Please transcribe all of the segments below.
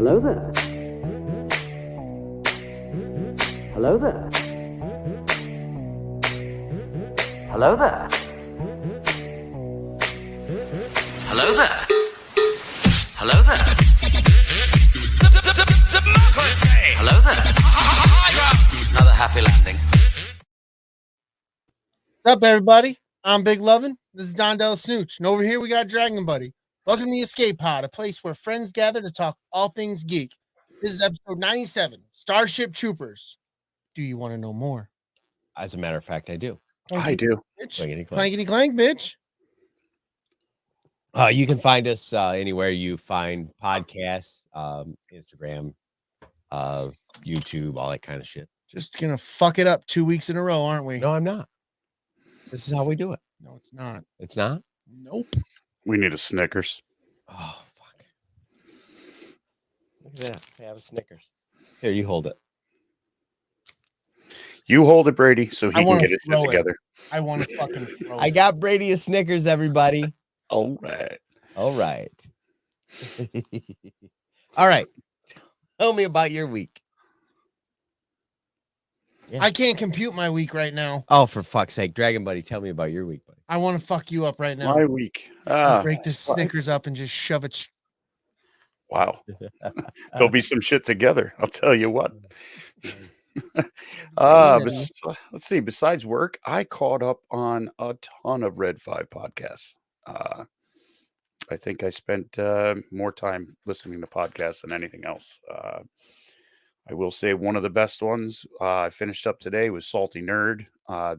Hello there. Hello there. Hello there. Hello there. Hello there. Hello there. Another happy landing. What's up, everybody? I'm Big Lovin. This is Don DellaSnooch. And over here we got Dragon Buddy. Welcome to the Escape Pod, a place where friends gather to talk all things geek. This is episode 97, Starship Troopers. Do you want to know more? As a matter of fact, I do. Clanky, I do. Bitch. Clankety clank. Clankety clank, bitch. You can find us anywhere you find podcasts, Instagram, YouTube, all that kind of shit. Just gonna fuck it up 2 weeks in a row, aren't we? No, I'm not. This is how we do it. No, it's not. It's not? Nope. We need a Snickers. Oh, fuck. Look at that. I have a Snickers. Here, you hold it. You hold it, Brady, so he I can wanna get his throw shit it. together. I want to fucking throw I it. got Brady a Snickers, everybody. All right. All right. All right. Tell me about your week. I can't compute my week right now. Oh, for fuck's sake. Dragon Buddy, tell me about your week, buddy. I want to fuck you up right now. My week. Break this Snickers up and just shove it. Wow. There'll be some shit together. I'll tell you what. Let's see. Besides work, I caught up on a ton of Red 5 podcasts. I think I spent more time listening to podcasts than anything else. I will say one of the best ones I finished up today was Salty Nerd.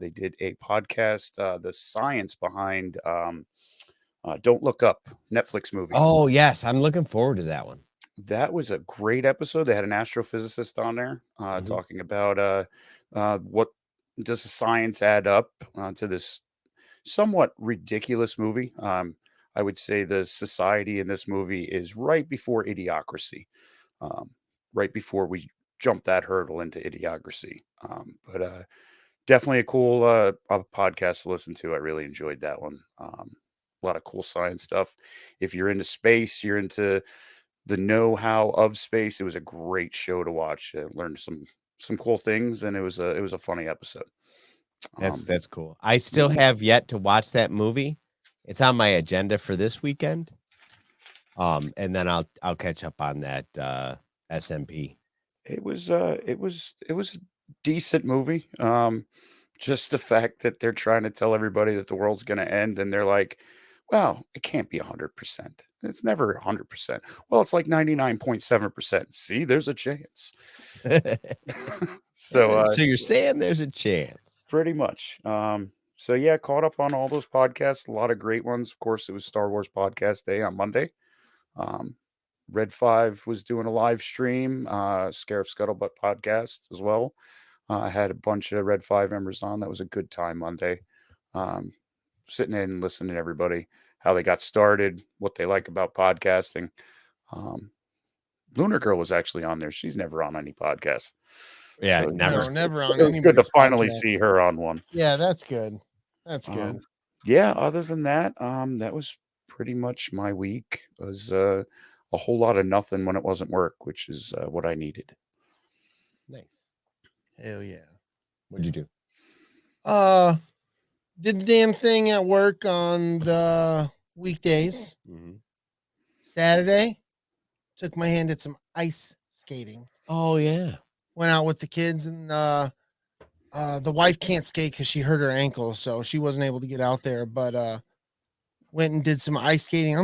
They did a podcast, the science behind Don't Look Up, Netflix movie. Oh, yes. I'm looking forward to that one. That was a great episode. They had an astrophysicist on there talking about what does the science add up to this somewhat ridiculous movie. I would say the society in this movie is right before Idiocracy, right before we jump that hurdle into Idiocracy. But definitely a cool podcast to listen to. I really enjoyed that one. A lot of cool science stuff. If you're into space, you're into the know-how of space. It was a great show to watch. I learned some cool things, and it was a funny episode. That's cool. I still have yet to watch that movie. It's on my agenda for this weekend. And then I'll catch up on that SMP. It was a decent movie. Just the fact that they're trying to tell everybody that the world's going to end, and they're like, well, it can't be 100%. It's never 100%. Well, it's like 99.7%. See, there's a chance. So you're saying there's a chance? Pretty much. So yeah, caught up on all those podcasts. A lot of great ones. Of course, it was Star Wars Podcast Day on Monday. Red 5 was doing a live stream. Scarif Scuttlebutt podcast as well. I had a bunch of Red 5 members on. That was a good time Monday. Sitting in and listening to everybody, how they got started, what they like about podcasting. Lunar Girl was actually on there. She's never on any podcast. Yeah, So, never on It was good to anybody's finally podcast. see her on one. Yeah, that's good. That's good. Yeah, other than that, that was pretty much my week. It was a whole lot of nothing when it wasn't work, which is what I needed. Nice. Hell yeah. What'd you do? Did the damn thing at work on the weekdays. Saturday, took my hand at some ice skating. Oh, yeah. Went out with the kids, and the wife can't skate because she hurt her ankle, so she wasn't able to get out there. But went and did some ice skating.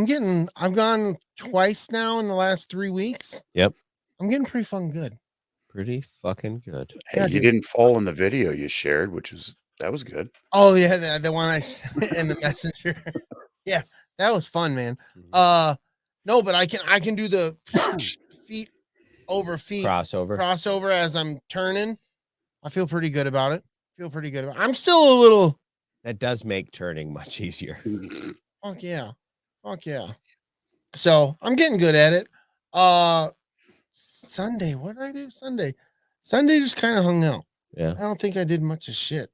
I've gone twice now in the last 3 weeks. Yep. I'm getting pretty fucking good. Pretty fucking good. Hey, Yeah, you dude. didn't fall in the video you shared, that was good. Oh yeah, the one I in the messenger. Yeah, that was fun, man. No, but I can do the feet over feet crossover as I'm turning. I feel pretty good about it. I'm still a little. That does make turning much easier. Fuck yeah. So I'm getting good at it. Sunday, what did I do Sunday? Sunday just kind of hung out. Yeah. I don't think I did much of shit.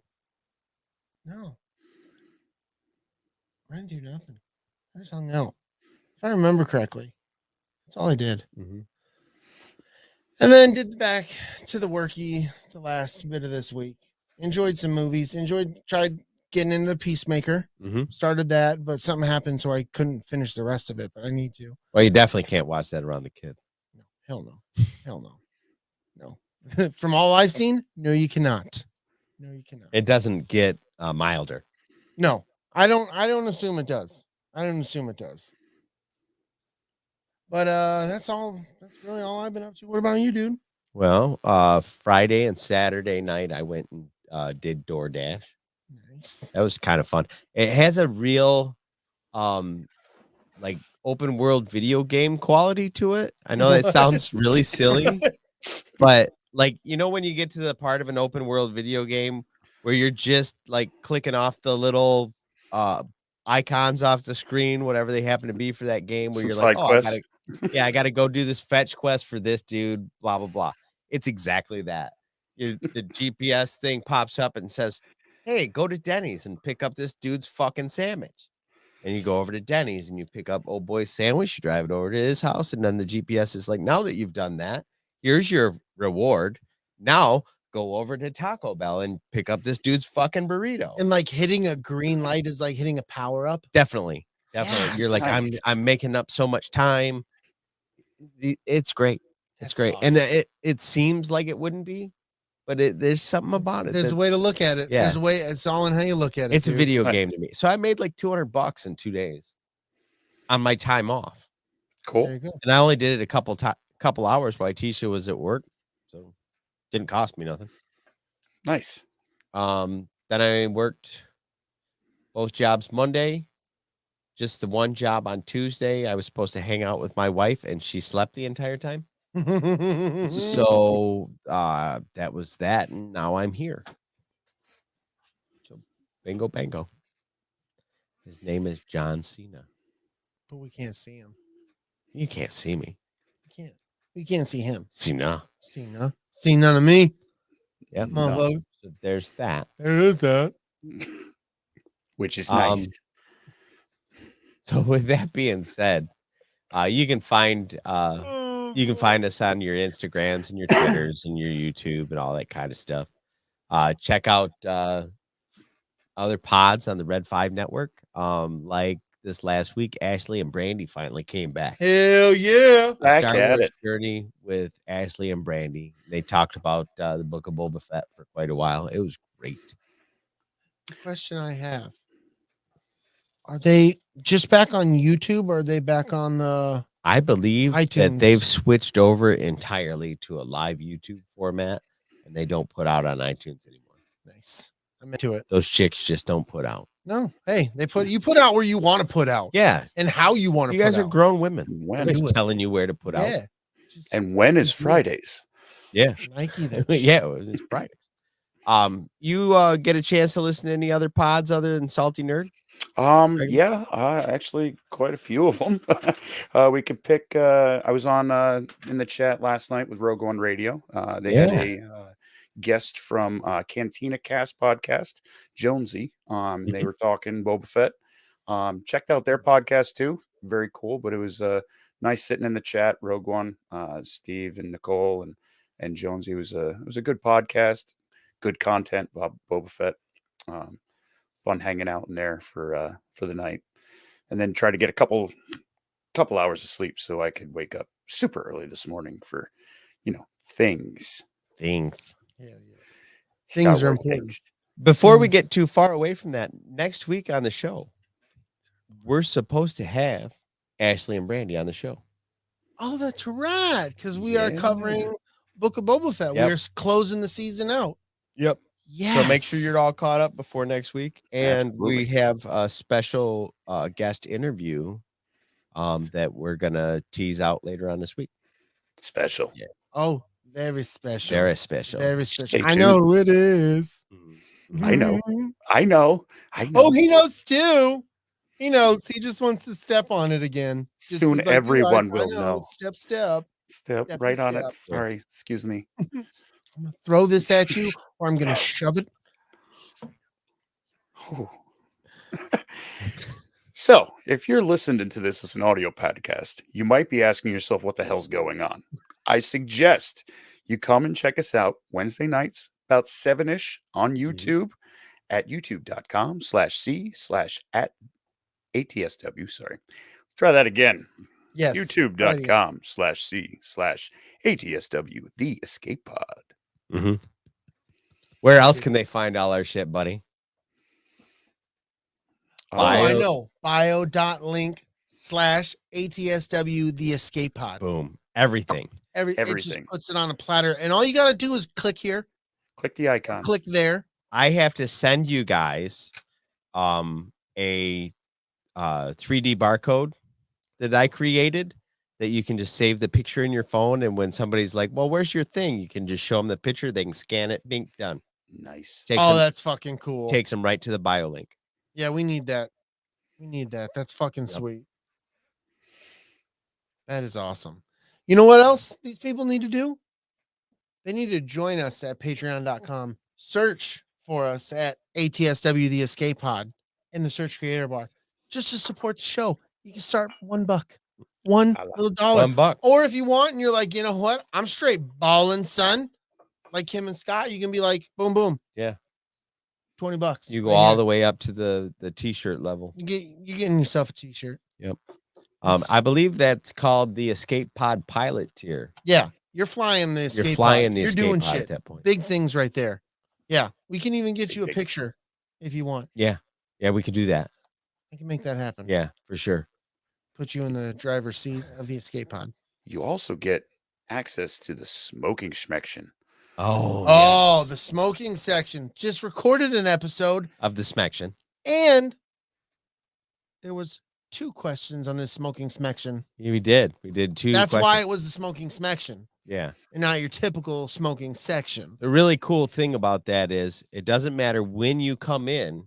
No. I didn't do nothing. I just hung out. If I remember correctly. That's all I did. And then did back to the worky the last bit of this week. Enjoyed some movies. Tried getting into the Peacemaker. Started that, but something happened, so I couldn't finish the rest of it. But I need to. Well, you definitely can't watch that around the kids. No, hell no, hell no, no. From all I've seen, no, you cannot. No, you cannot. It doesn't get milder. No, I don't assume it does. I don't assume it does. But that's really all I've been up to. What about you, dude? Well, Friday and Saturday night I went and did DoorDash. Nice. That was kind of fun. It has a real like open world video game quality to it. I know that sounds really silly, but like, you know, when you get to the part of an open world video game where you're just like clicking off the little icons off the screen, whatever they happen to be for that game, where you're like, oh, I gotta go do this fetch quest for this dude, blah blah blah. It's exactly that. The GPS thing pops up and says, hey, go to Denny's and pick up this dude's fucking sandwich. And you go over to Denny's and you pick up old boy's sandwich, you drive it over to his house, and then the GPS is like, now that you've done that, here's your reward. Now go over to Taco Bell and pick up this dude's fucking burrito. And like hitting a green light is like hitting a power up. Definitely. Yes. You're like, nice. I'm making up so much time. It's great. It's great. Awesome. And it seems like it wouldn't be, but there's something about it. There's a way to look at it. Yeah. There's a way. It's all in how you look at it. It's a video game to me. So I made like $200 in 2 days on my time off. Cool. There you go. And I only did it a couple hours while Tisha was at work, so didn't cost me nothing. Nice. Then I worked both jobs Monday. Just the one job on Tuesday. I was supposed to hang out with my wife, and she slept the entire time. So that was that, and now I'm here. So bingo bango. His name is John Cena. But we can't see him. You can't see me. We can't see him. Cena. See none of me. Yep. No. So there's that. There is that. Which is nice. So with that being said, you can find us on your Instagrams and your Twitters and your YouTube and all that kind of stuff. Check out other pods on the Red 5 network. Like this last week, Ashley and Brandy finally came back. Hell yeah. Star Wars journey with Ashley and Brandy. They talked about the Book of Boba Fett for quite a while. It was great. The question I have, are they just back on YouTube or are they back on the I believe iTunes? That they've switched over entirely to a live YouTube format and they don't put out on iTunes anymore. Nice. I'm into it. Those chicks just don't put out. No. Hey, you put out where you want to put out. Yeah. And how you want to put out. You guys are grown women. When I'm just telling you where to put out. Yeah. And when is Fridays? Yeah. Nike that yeah, it's Fridays. You get a chance to listen to any other pods other than Salty Nerd? Yeah, actually quite a few of them. We could pick I was on in the chat last night with Rogue One Radio. They had a guest from Cantina Cast podcast, Jonesy. They were talking Boba Fett. Checked out their podcast too. Very cool, but it was nice sitting in the chat. Rogue One, Steve and Nicole and Jonesy. It was a good podcast, good content about Boba Fett. Fun hanging out in there for the night, and then try to get a couple hours of sleep so I could wake up super early this morning for things. Yeah. Things are important. Things. Before we get too far away from that, next week on the show, we're supposed to have Ashley and Brandy on the show. Oh, that's right, because we are covering Book of Boba Fett. Yep. We're closing the season out. Yep. Yes. So make sure you're all caught up before next week. And we have a special guest interview that we're going to tease out later on this week. Special. Yeah. Oh, very special. Very special. Very special. I know who it is. I know. Oh, he knows too. He knows. He just wants to step on it again. Soon like, everyone will know. Step right on it. Sorry. Excuse me. I'm going to throw this at you or I'm going to shove it. So, if you're listening to this as an audio podcast, you might be asking yourself what the hell's going on. I suggest you come and check us out Wednesday nights about 7-ish on YouTube at youtube.com/c/@ATSW. Sorry. Try that again. Yes. youtube.com/c/ATSW, the escape pod. Where else can they find all our shit, buddy? I know. bio.link/ATSW, the escape pod. Boom. Everything. It just puts it on a platter. And all you got to do is click here. Click the icon. Click there. I have to send you guys a 3D barcode that I created that you can just save the picture in your phone. And when somebody's like, well, where's your thing? You can just show them the picture. They can scan it. Bing, done. Nice. That's fucking cool. Takes them right to the bio link. Yeah, we need that. That's fucking sweet. That is awesome. You know what else these people need to do? They need to join us at patreon.com. Search for us at ATSW the Escape Pod in the search creator bar. Just to support the show. You can start $1. $1 little dollar. $1. Or if you want and you're like, you know what? I'm straight balling, son. Like Kim and Scott, you can be like, boom, boom. Yeah. $20. You go all the way up to the t-shirt level. You're getting yourself a t-shirt. Yep. I believe that's called the Escape Pod Pilot tier. Yeah. You're flying the escape. You're flying pod. the You're escape doing pod shit. at that point. Big things right there. Yeah. We can even get you a picture if you want. Yeah. Yeah, we could do that. I can make that happen. Yeah, for sure. Put you in the driver's seat of the escape pod. You also get access to the smoking section. Oh, the smoking section. Just recorded an episode of the smection. And there was 2 questions on this smoking section. Yeah, we did 2 That's questions. why it was the smoking section. Yeah. And not your typical smoking section. The really cool thing about that is it doesn't matter when you come in.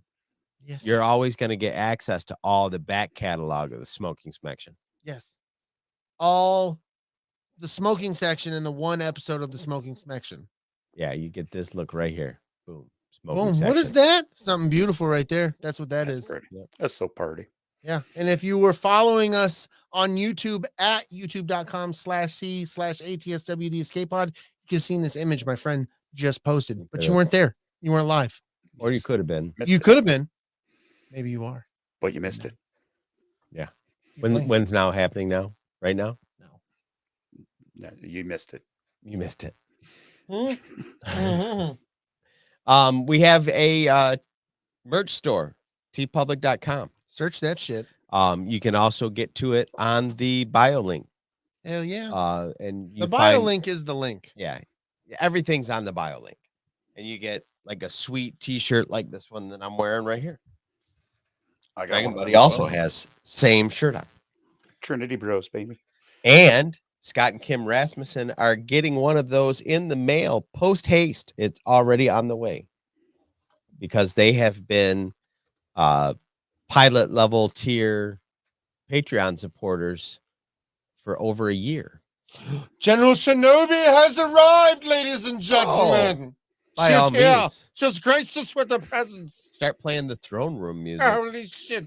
Yes. You're always going to get access to all the back catalog of the smoking section. Yes. All the smoking section in the one episode of the smoking section. Yeah, you get this look right here. Boom. Boom. What is that? Something beautiful right there. That's what that's is. Yep. That's so party. Yeah. And if you were following us on YouTube at youtube.com/c/ATSW the escape pod, you could have seen this image my friend just posted, but you weren't there. You weren't live. Or you could have been. You could have been. Maybe you are. But you missed it. Yeah. When's now happening now? Right now? No, you missed it. You missed it. Mm-hmm. We have a merch store, tpublic.com. Search that shit. You can also get to it on the bio link. Hell yeah. And the bio link is the link. Yeah. Everything's on the bio link. And you get like a sweet t-shirt like this one that I'm wearing right here. Dragon Buddy also has same shirt on. Trinity Bros, baby. And Scott and Kim Rasmussen are getting one of those in the mail post haste. It's already on the way because they have been pilot level tier Patreon supporters for over a year. General Shinobi has arrived, ladies and gentlemen. By all means. Just grace us with the presence. Start playing the throne room music. Holy shit.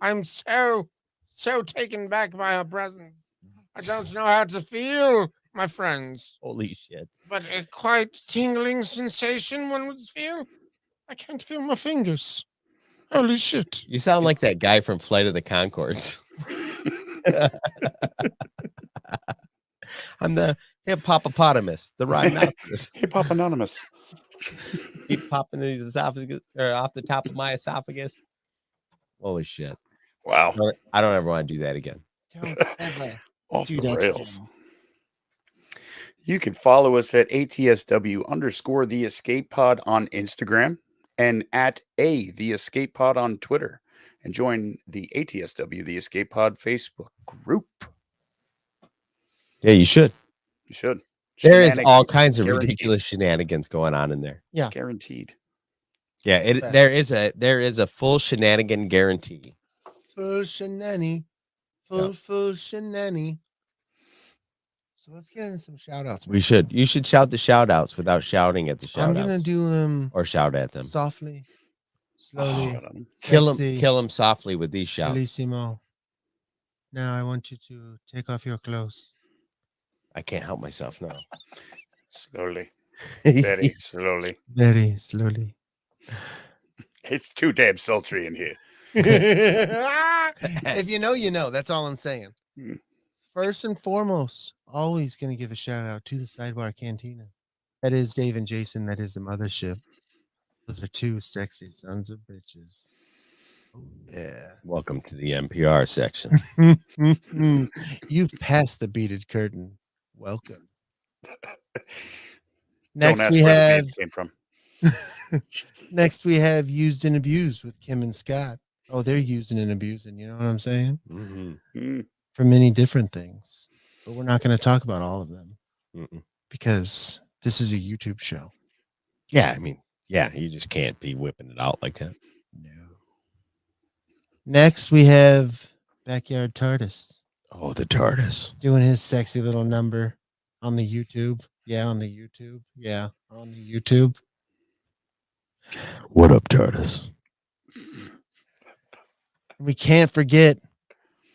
I'm so taken back by her presence. I don't know how to feel, my friends. Holy shit. But a quite tingling sensation one would feel. I can't feel my fingers. Holy shit. You sound like that guy from Flight of the Conchords. I'm the hippopotamus, the rhinoceros. Hip Hop Anonymous. Keep popping these esophagus or off the top of my esophagus. Holy shit. Wow. I don't ever want to do that again. Don't ever Off do the that rails. again. You can follow us at ATSW_ the escape pod on Instagram and at the escape pod on Twitter, and join the ATSW the escape pod Facebook group. Yeah, you should. You should. There is all Shenanigans kinds of guaranteed. ridiculous shenanigans going on in there. Yeah. Guaranteed. Yeah, there is a full shenanigan guarantee. Full shenanny. Full shenanny. So let's get into some shout outs. You should shout the shout outs without shouting at the shout outs. I'm gonna do them or shout at them. softly, slowly. Kill sexy, them softly with these shouts. Bellissimo. Now I want you to take off your clothes. I can't help myself now. Slowly. Very slowly. Very slowly. It's too damn sultry in here. If you know, you know. That's all I'm saying. Mm. First and foremost, always going to give a shout out to the Sidebar Cantina. That is Dave and Jason. That is the mothership. Those are two sexy sons of bitches. Oh, yeah. Welcome to the NPR section. You've passed the beaded curtain. Welcome. Don't Next ask we where the have beat came from. next we have Used and Abused with Kim and Scott. Oh, they're using and abusing, you know what I'm saying? Mm. For many different things. But we're not going to talk about all of them Mm-mm. because this is a YouTube show. Yeah, I mean, yeah, you just can't be whipping it out like that. No. Next we have Backyard TARDIS Oh, the TARDIS. doing his sexy little number on the YouTube. Yeah, on the YouTube. Yeah, on the YouTube. What up, TARDIS? We can't forget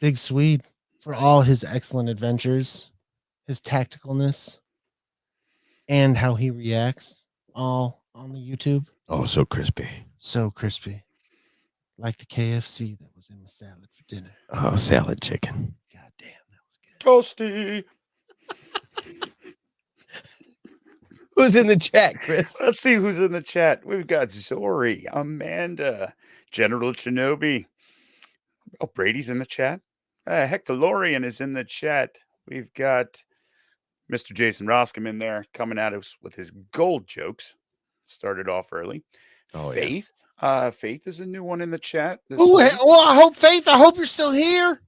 Big Swede for all his excellent adventures, his tacticalness, and how he reacts all on the YouTube. Oh, so crispy. So crispy. Like the KFC that was in my salad for dinner. Oh, salad chicken. God damn, that was good. Toasty. Who's in the chat, Chris? Let's see who's in the chat. We've got Zori, Amanda, General Shinobi. Oh, Brady's in the chat. Hectolorian is in the chat. We've got Mr. Jason Roscom in there coming at us with his gold jokes. Started off early. Oh, Faith. Faith is a new one in the chat. Oh, I hope Faith. I hope you're still here.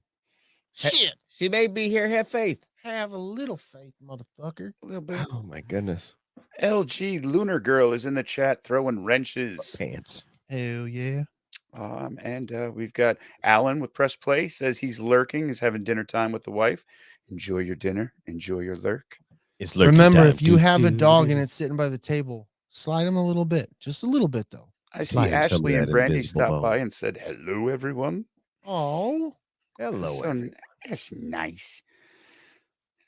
Shit. She may be here. Have faith. Have a little faith, motherfucker. A little bit. Oh, my goodness. LG Lunar Girl is in the chat throwing wrenches. Pants. Hell yeah. And we've got Alan with Press Play says he's lurking, is having dinner time with the wife. Enjoy your dinner. Enjoy your lurk. It's Remember, time. if you have a dog and it's sitting by the table, slide him a little bit. Just a little bit, though. I see Slide him some of Ashley and that Brandy invisible stopped bone. by and said, hello, everyone. Oh. Hello. So, that's nice.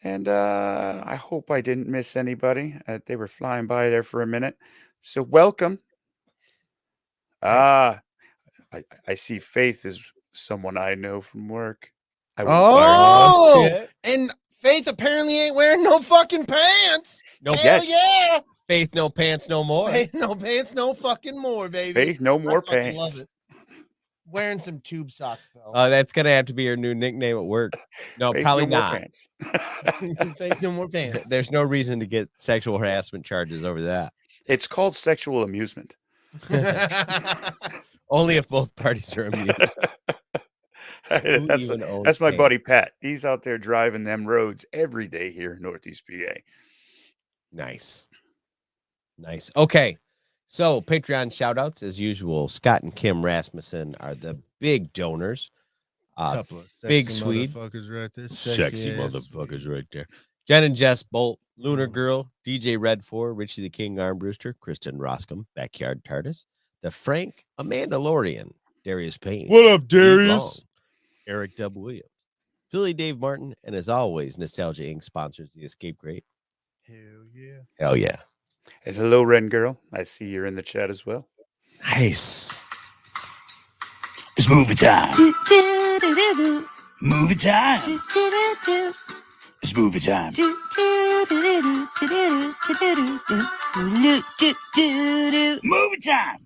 And I hope I didn't miss anybody. They were flying by there for a minute. So welcome. I see Faith is someone I know from work. Oh, and Faith apparently ain't wearing no fucking pants. No, Hell yeah. Faith, no pants, no more. Faith, no pants, no fucking more, baby. Faith, no more I fucking pants. love it. Wearing some tube socks, though. That's going to have to be your new nickname at work. No, Faith, probably no more not. pants. Faith, no more pants. There's no reason to get sexual harassment charges over that. It's called sexual amusement. Only if both parties are amused. That's my buddy Pat. He's out there driving them roads every day here in Northeast PA. Nice. Okay. So Patreon shout outs as usual. Scott and Kim Rasmussen are the big donors. Couple of sexy Big Swede. motherfuckers right there. Sexy ass motherfuckers right there. Jen and Jess Bolt, Lunar Girl, DJ Red4, Richie the King Armbruster, Kristen Roscom, Backyard TARDIS, the Frank, Amanda Lorian, Darius Payne. What up, Pete Darius? Long, Eric W. Williams, Philly Dave Martin, and as always, Nostalgia Inc. sponsors the Escape Crate. Hell yeah. Hell yeah. And hello, Ren Girl. I see you're in the chat as well. Nice. It's movie time. Movie time. It's movie time. Movie time.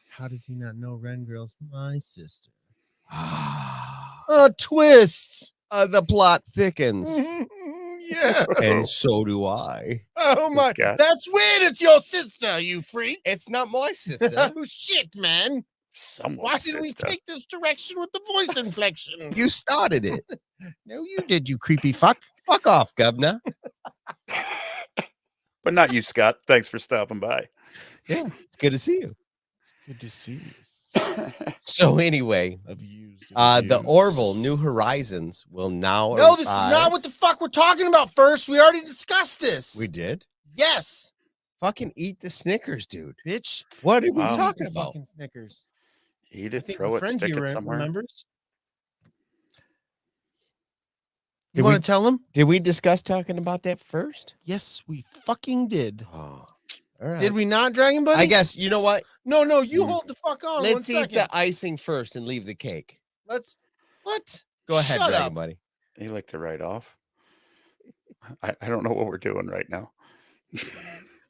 How does he not know Ren Girl's my sister? A twist. The plot thickens. Yeah. And so do I. Oh my. Scott. That's weird. It's your sister, you freak. It's not my sister. Oh shit, man. Someone Why did we take this direction with the voice inflection? You started it. No, you did, you creepy fuck. Fuck off, governor. But not you, Scott. Thanks for stopping by. Yeah, it's good to see you. Good to see you. So anyway, the Orville New Horizons will now. No, this is not what the fuck we're talking about first. We already discussed this. We did. Yes. Fucking eat the Snickers, dude. Bitch. What are we Wow. talking The about? fucking Snickers. Eat I it, think throw my it, friend stick here it somewhere. remembers. You want to tell him? Did we discuss talking about that first? Yes, we fucking did. Oh, all right. Did we not, Dragon Buddy? I guess, you know what? No, you hold the fuck on. Let's 1 eat second. the icing first and leave the cake. What? Go ahead, Shut Dragon up. Buddy. You like to write off? I don't know what we're doing right now.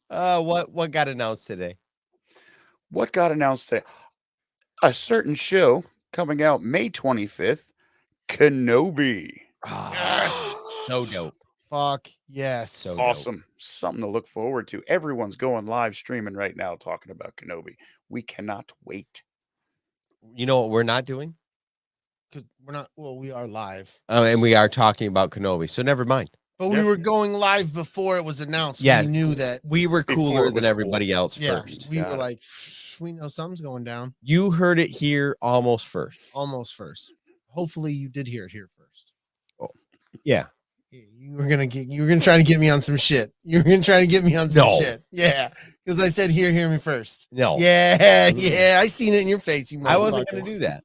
What got announced today? What got announced today? A certain show coming out May 25th, Kenobi. So dope. Fuck yes. So dope. Awesome. Something to look forward to. Everyone's going live streaming right now talking about Kenobi. We cannot wait. You know what we're not doing? Because we're not. Well, we are live. And we are talking about Kenobi, so never mind. But we were going live before it was announced. Yeah, We knew that. We were Before cooler it than was everybody else Yeah. first. We Got were it. like, we know something's going down. You heard it here almost first. Almost first. Hopefully you did hear it here first. Yeah. You were gonna try to get me on some shit. You were gonna try to get me on some No. shit. Yeah. Because I said hear me first. No. Yeah, I seen it in your face. You I wasn't motherfucker. going to do that.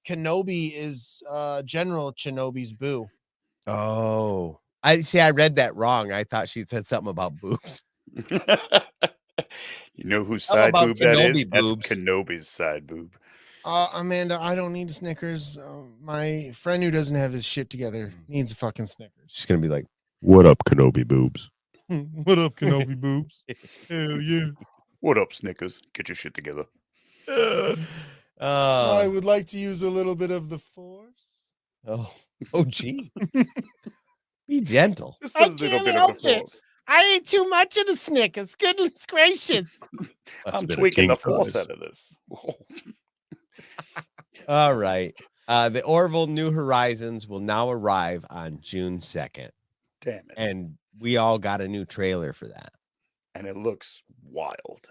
Kenobi is General Shinobi's boo. Oh. I read that wrong. I thought she said something about boobs. You know whose How side about boob that Kenobi is? boobs? That's Kenobi's side boob. Amanda, I don't need a Snickers. My friend who doesn't have his shit together needs a fucking Snickers. She's going to be like, What up, Kenobi boobs? What up, Kenobi boobs? Hell yeah. What up, Snickers? Get your shit together. I would like to use a little bit of the force. oh, gee. Be gentle. Just I can't help it. force. I ate too much of the Snickers. Goodness gracious. I'm tweaking the force out of this. All right. The Orville New Horizons will now arrive on June 2nd. Damn it. And we all got a new trailer for that. And it looks wild.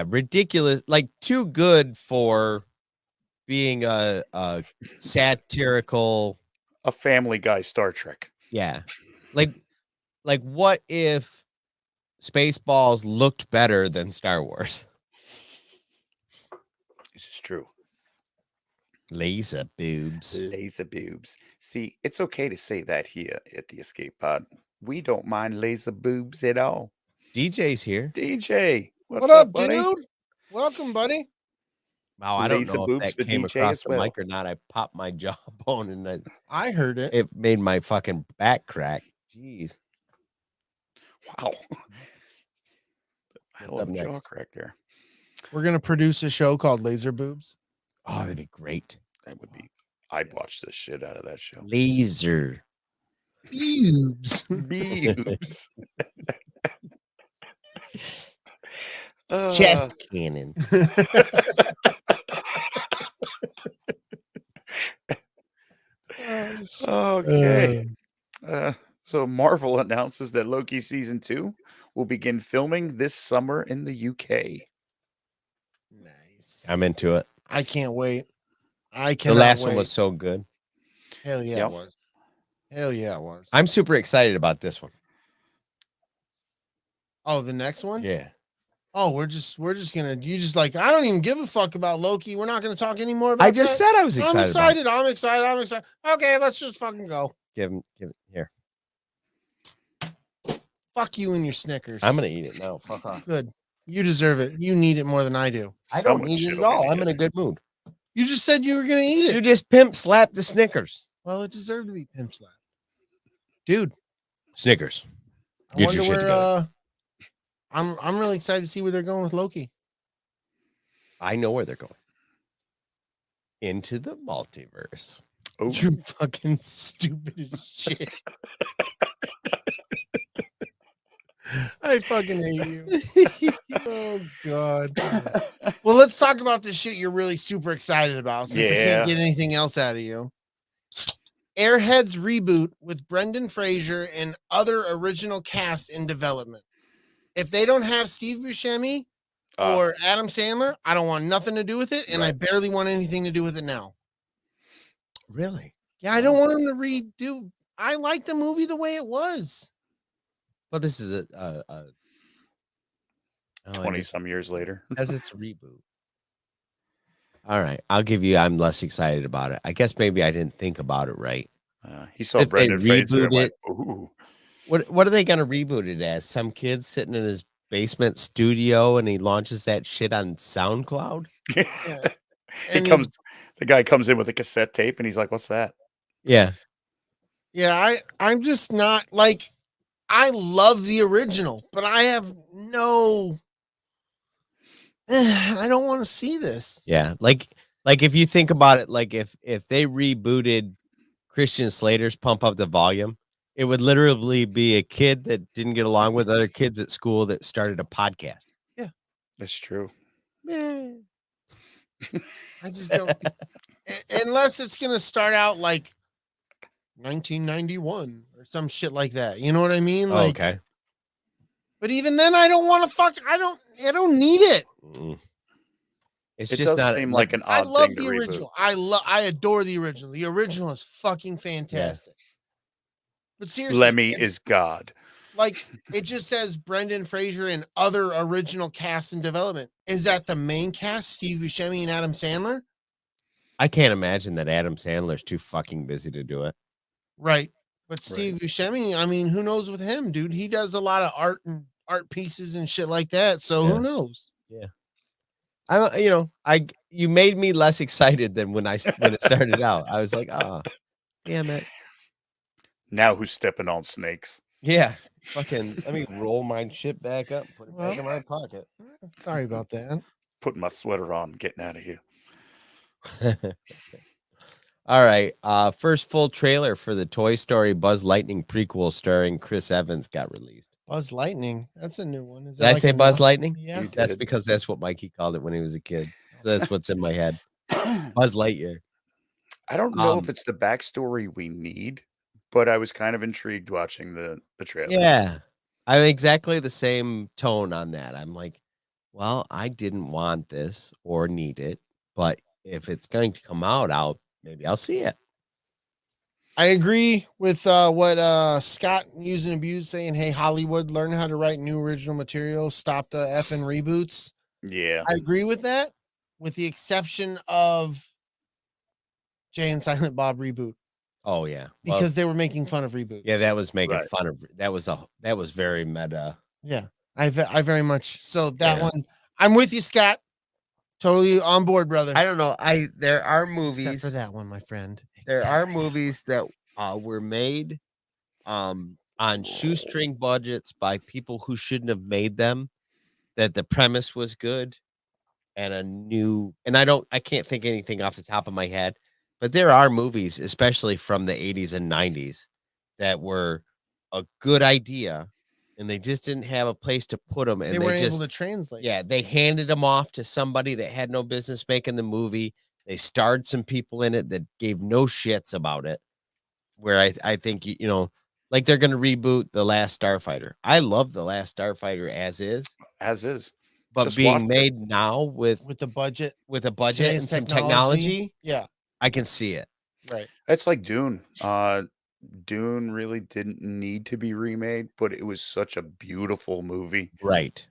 Ridiculous. Like too good for being a satirical. A Family Guy Star Trek. Yeah. Like what if Spaceballs looked better than Star Wars? This is true. Laser boobs. Laser boobs. See, it's okay to say that here at the Escape Pod. We don't mind laser boobs at all. DJ's here. DJ, what's What up, buddy? dude? Welcome, buddy. Wow, I don't Laser know if boobs that for came DJ across as the well. mic or not. I popped my jawbone and I heard it. it made my fucking back crack. Jeez. Wow. What's Hell up of a next? jaw crack there. We're gonna produce a show called Laser Boobs. Oh, that'd be great. That would be. I'd watch the shit out of that show. Laser. Boobs. Boobs. Chest cannon. Okay. So Marvel announces that Loki season 2 will begin filming this summer in the UK. Nice. I'm into it. I can't wait. I The cannot last wait. one was so good. Hell yeah, Yep. it was. Hell yeah, it was. I'm super excited about this one. Oh, the next one? Yeah. Oh, we're just gonna. You just like I don't even give a fuck about Loki. We're not gonna talk anymore about. I just that. said I was excited. I'm about it. excited. I'm excited. I'm excited. Okay, let's just fucking go. Give him here. Fuck you and your Snickers. I'm gonna eat it now. Fuck off. Good. You deserve it. You need it more than I do. I don't Someone need shit it at on all. this I'm in kid. a good mood. You just said you were gonna eat it. You just pimp slapped the Snickers. Well, it deserved to be pimp slap, dude. Snickers. I Get wonder your shit where. together. I'm really excited to see where they're going with Loki. I know where they're going. Into the multiverse. Oh, You're fucking stupid as shit. I fucking hate you. Oh god. Well, let's talk about this shit you're really super excited about since I can't Yeah. get anything else out of you. Airheads reboot with Brendan Fraser and other original cast in development. If they don't have Steve Buscemi or Adam Sandler, I don't want nothing to do with it, and I Right. barely want anything to do with it now. Really? Yeah, I don't want him to redo. I like the movie the way it was. Well, this is a 20 some years later. as it's a reboot. All right, I'll give you. I'm less excited about it. I guess maybe I didn't think about it right. He saw If they Brendan Fraser and reboot went, it, "Ooh." what are they gonna reboot it as? Some kid sitting in his basement studio and he launches that shit on SoundCloud? Yeah. He And comes the guy comes in with a cassette tape and he's like, "What's that?" Yeah. yeah, I'm just not like I love the original, but I have no I don't want to see this. Yeah. Like if you think about it, like if they rebooted Christian Slater's Pump Up the Volume, it would literally be a kid that didn't get along with other kids at school that started a podcast. Yeah. That's true. I just don't unless it's gonna start out like 1991 or some shit like that. You know what I mean? Oh, Like, okay. but even then, I don't want to fuck. I don't need it. It's It just does not seem like an I odd love thing to the reboot. original. I adore the original. The original is fucking fantastic. But seriously, Lemmy is God. like it just says Brendan Fraser and other original cast in development. Is that the main cast? Steve Buscemi and Adam Sandler? I can't imagine that Adam Sandler's too fucking busy to do it. Right. But Steve Buscemi, I mean, who knows with him, dude? He does a lot of art and art pieces and shit like that. So who knows? Yeah. You made me less excited than when it started out. I was like, oh, damn it. Now who's stepping on snakes? Yeah. Fucking let me roll my shit back up, put it back in my pocket. Sorry about that. Putting my sweater on, getting out of here. All right. First full trailer for the Toy Story Buzz Lightning prequel starring Chris Evans got released. Buzz Lightning. That's a new one. Is Did I say Buzz Lightning? Yeah. That's because that's what Mikey called it when he was a kid. So that's what's in my head. Buzz Lightyear. I don't know if it's the backstory we need, but I was kind of intrigued watching the trailer. Yeah. I'm exactly the same tone on that. I'm like, well, I didn't want this or need it, but if it's going to come out, maybe I'll see it. I agree with what Scott Use and Abuse saying, hey, Hollywood, learn how to write new original material, stop the effing reboots. Yeah. I agree with that, with the exception of Jay and Silent Bob reboot. Oh yeah. Because they were making fun of reboots. Yeah, that was making fun of that was very meta. Yeah. I very much so that one. I'm with you, Scott. Totally on board, brother. I don't know. There are movies except for that one, my friend. There are movies that were made on shoestring budgets by people who shouldn't have made them, that the premise was good and I can't think anything off the top of my head, but there are movies, especially from the 80s and 90s, that were a good idea and they just didn't have a place to put them, and they weren't able to translate. Yeah, they handed them off to somebody that had no business making the movie. They starred some people in it that gave no shits about it. Where I think like they're gonna reboot The Last Starfighter. I love The Last Starfighter as is, but Just being made now with the budget, and some technology, yeah, I can see it. Right. It's like Dune. Dune really didn't need to be remade, but it was such a beautiful movie. Right.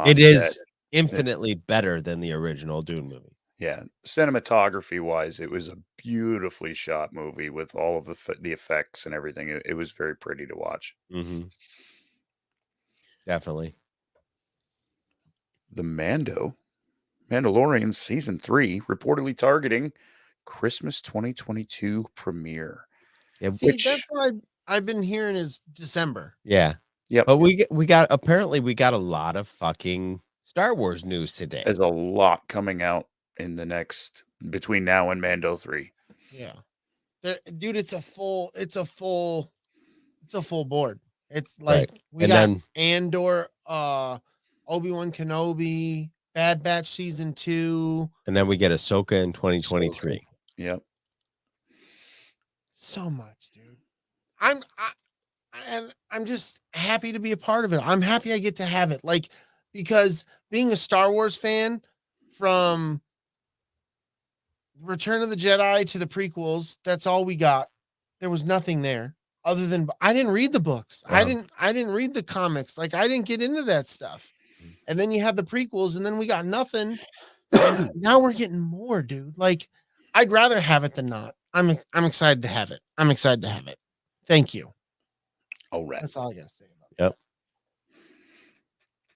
It is infinitely better than the original Dune movie. Yeah, cinematography wise, it was a beautifully shot movie with all of the effects and everything. It was very pretty to watch. Mm-hmm. Definitely. The Mandalorian season 3 reportedly targeting Christmas 2022 premiere. Yeah, that's what I've been hearing is December. Yeah. Yeah. But we got a lot of fucking Star Wars news today. There's a lot coming out in the next between now and Mando 3. Yeah. Dude, it's a full board. It's like we got Andor, Obi-Wan Kenobi, Bad Batch season 2, and then we get Ahsoka in 2023. Yep. So much, dude. I'm just happy to be a part of it. I'm happy I get to have it. Like, because being a Star Wars fan from Return of the Jedi to the prequels, that's all we got. There was nothing there other than I didn't read the books. I didn't read the comics. Like, I didn't get into that stuff. And then you had the prequels, and then we got nothing. And now we're getting more, dude. Like, I'd rather have it than not. I'm excited to have it. I'm excited to have it. Thank you. All right. That's all I gotta say about it.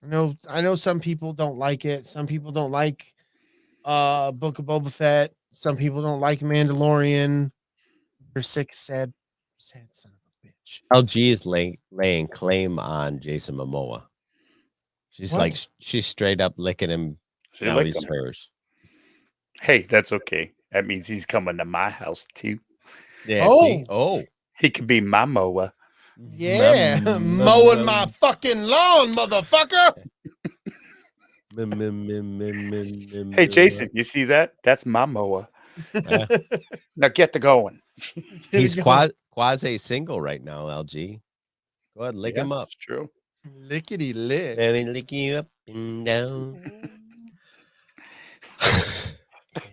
Yep. I know some people don't like it. Some people don't like Book of Boba Fett. Some people don't like Mandalorian. You're sick, sad son of a bitch. LG is laying claim on Jason Momoa. She's What? she's straight up licking him. She Now licked he's him. hers. Hey, that's okay. That means he's coming to my house too. Yeah. Oh. See? Oh. He could be my mower. Yeah, mowing my fucking lawn, motherfucker. Hey, Jason, you see that? That's my mower. Now get to going. He's quasi single right now, LG. Go ahead, lick him up. It's true. Lickety lick. Let me lick you up and down.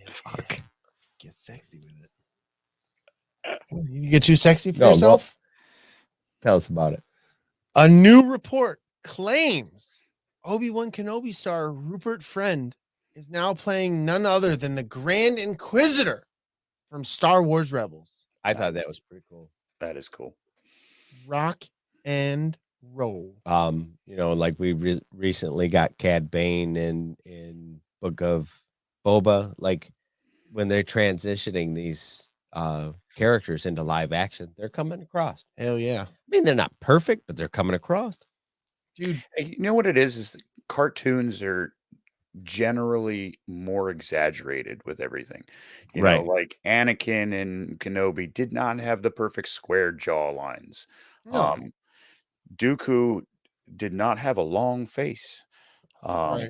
Fuck. Get sexy with it. You get too sexy for No, yourself? Tell us about it. A new report claims Obi-Wan Kenobi star Rupert Friend is now playing none other than the Grand Inquisitor from Star Wars Rebels. I thought that was pretty cool. That is cool. Rock and roll. Like we recently got Cad Bane in Book of Boba. Like when they're transitioning these characters into live action, they're coming across. Hell yeah. I mean, they're not perfect, but they're coming across. Dude, Hey, you know what it is cartoons are generally more exaggerated with everything. You know, Right. like Anakin and Kenobi did not have the perfect square jaw lines. no. Dooku did not have a long face. Right.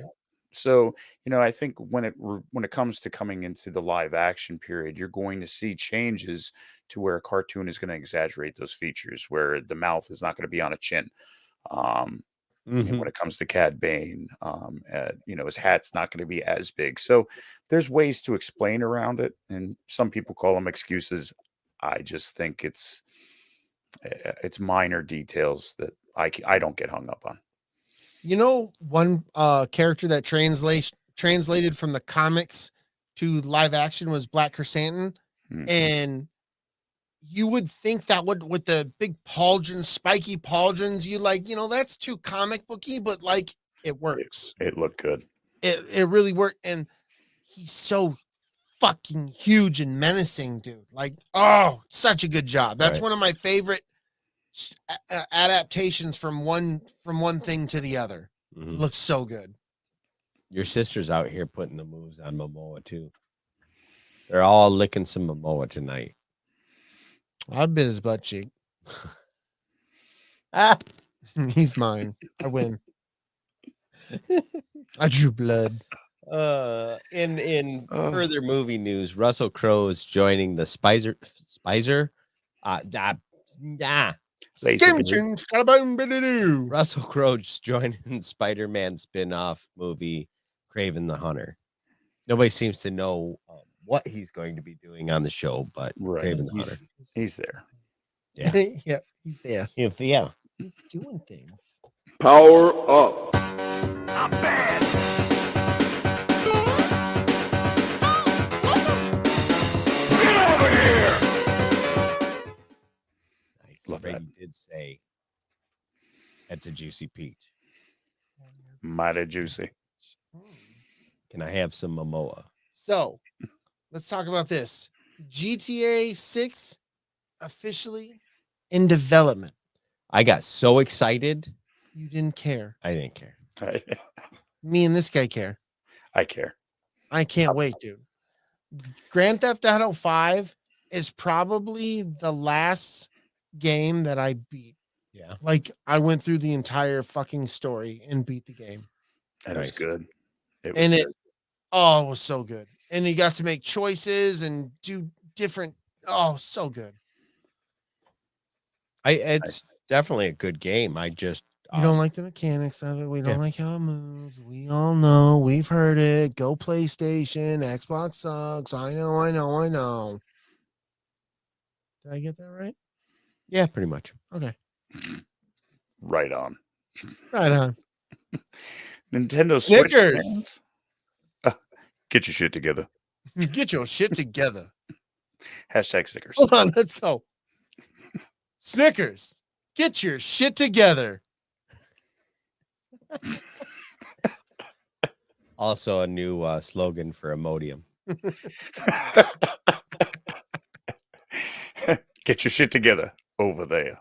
So, I think when it comes to coming into the live action period, you're going to see changes to where a cartoon is going to exaggerate those features, where the mouth is not going to be on a chin. When it comes to Cad Bane, his hat's not going to be as big. So there's ways to explain around it, and some people call them excuses. I just think it's minor details that I don't get hung up on. You know, one character that translated from the comics to live action was Black Chrysanthemum. And you would think that with the big pauldrons, spiky pauldrons, that's too comic booky, but like it works. It looked good. It really worked. And he's so fucking huge and menacing, dude. Like, oh, such a good job. That's one of my favorite adaptations from one thing to the other. Looks so good. Your sister's out here putting the moves on Momoa too. They're all licking some Momoa tonight. I bit his butt cheek. He's mine. I win. I drew blood. In further movie news, Russell Crowe is joining the Spicer. Russell Crowe's joining Spider-Man spin-off movie Kraven the Hunter. Nobody seems to know what he's going to be doing on the show, but Kraven the Hunter. He's there. Yeah. Yeah, he's there. Yeah. He's doing things. Power up. I'm bad. Get over here. Nice. Love Brady that. did say that's a juicy peach. Mighty juicy. Can I have some Momoa? So let's talk about this. GTA 6 officially in development. I got so excited. You didn't care. I didn't care. Me and this guy care. I care. I can't wait, dude. Grand Theft Auto 5 is probably the last game that I beat. Yeah. Like I went through the entire fucking story and beat the game. That was good. It was so good. And you got to make choices and do different. Oh, so good. It's definitely a good game. I just You don't like the mechanics of it. We don't like how it moves. We all know. We've heard it. Go PlayStation. Xbox sucks. I know. Did I get that right? Yeah, pretty much. Okay. Right on. Right on. Nintendo Snickers. Switch fans. Get your shit together. Get your shit together. Hashtag stickers. Hold on, let's go. Snickers, get your shit together. Also, a new slogan for Imodium. Get your shit together over there.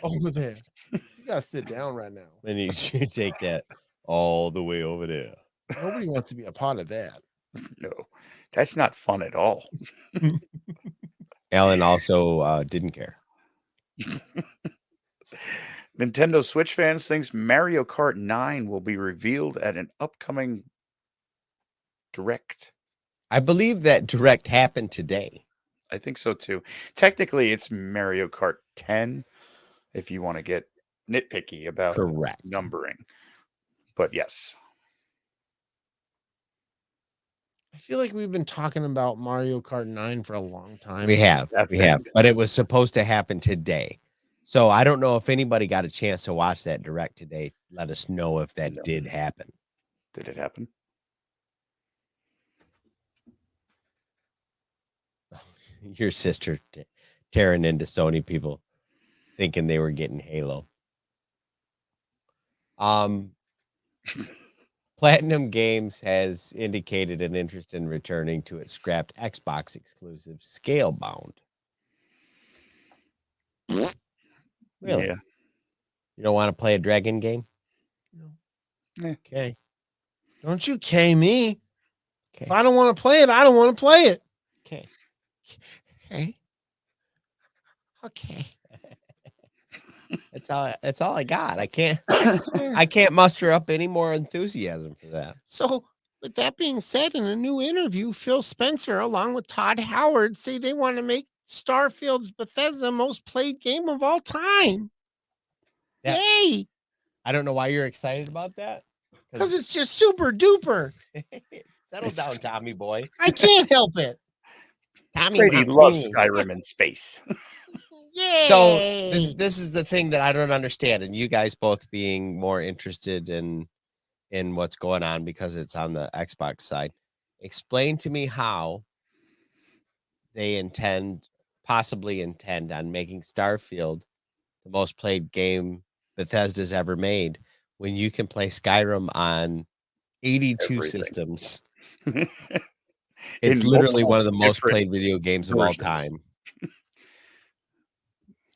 Over there. You gotta sit down right now. And you should take that all the way over there. Nobody wants to be a part of that. No, that's not fun at all. Alan also didn't care. Nintendo Switch fans thinks Mario Kart 9 will be revealed at an upcoming Direct. I believe that Direct happened today. I think so too. Technically, it's Mario Kart 10 if you want to get nitpicky about Correct. numbering. But yes. I feel like we've been talking about Mario Kart 9 for a long time. We have. Definitely. But it was supposed to happen today. So I don't know if anybody got a chance to watch that Direct today. Let us know if that did happen. Did it happen? Your sister tearing into Sony people thinking they were getting Halo. Platinum Games has indicated an interest in returning to its scrapped Xbox exclusive Scalebound. Really? Yeah. You don't want to play a dragon game? No. Okay. Don't you K me. Okay. If I don't want to play it, I don't want to play it. Okay. Hey. Okay. That's all I got. I can't muster up any more enthusiasm for that. So, with that being said, in a new interview, Phil Spencer, along with Todd Howard, say they want to make Starfield's Bethesda most played game of all time. Yeah. Yay! I don't know why you're excited about that. Because it's just super duper. Settle down, Tommy boy. I can't help it. Tommy Brady loves loves Skyrim in space. Yay! So this is the thing that I don't understand, and you guys both being more interested in what's going on because it's on the Xbox side. Explain to me how they possibly intend on making Starfield the most played game Bethesda's ever made when you can play Skyrim on 82 Everything. systems. It's In literally multiple one of the most different played video games of all versions. time.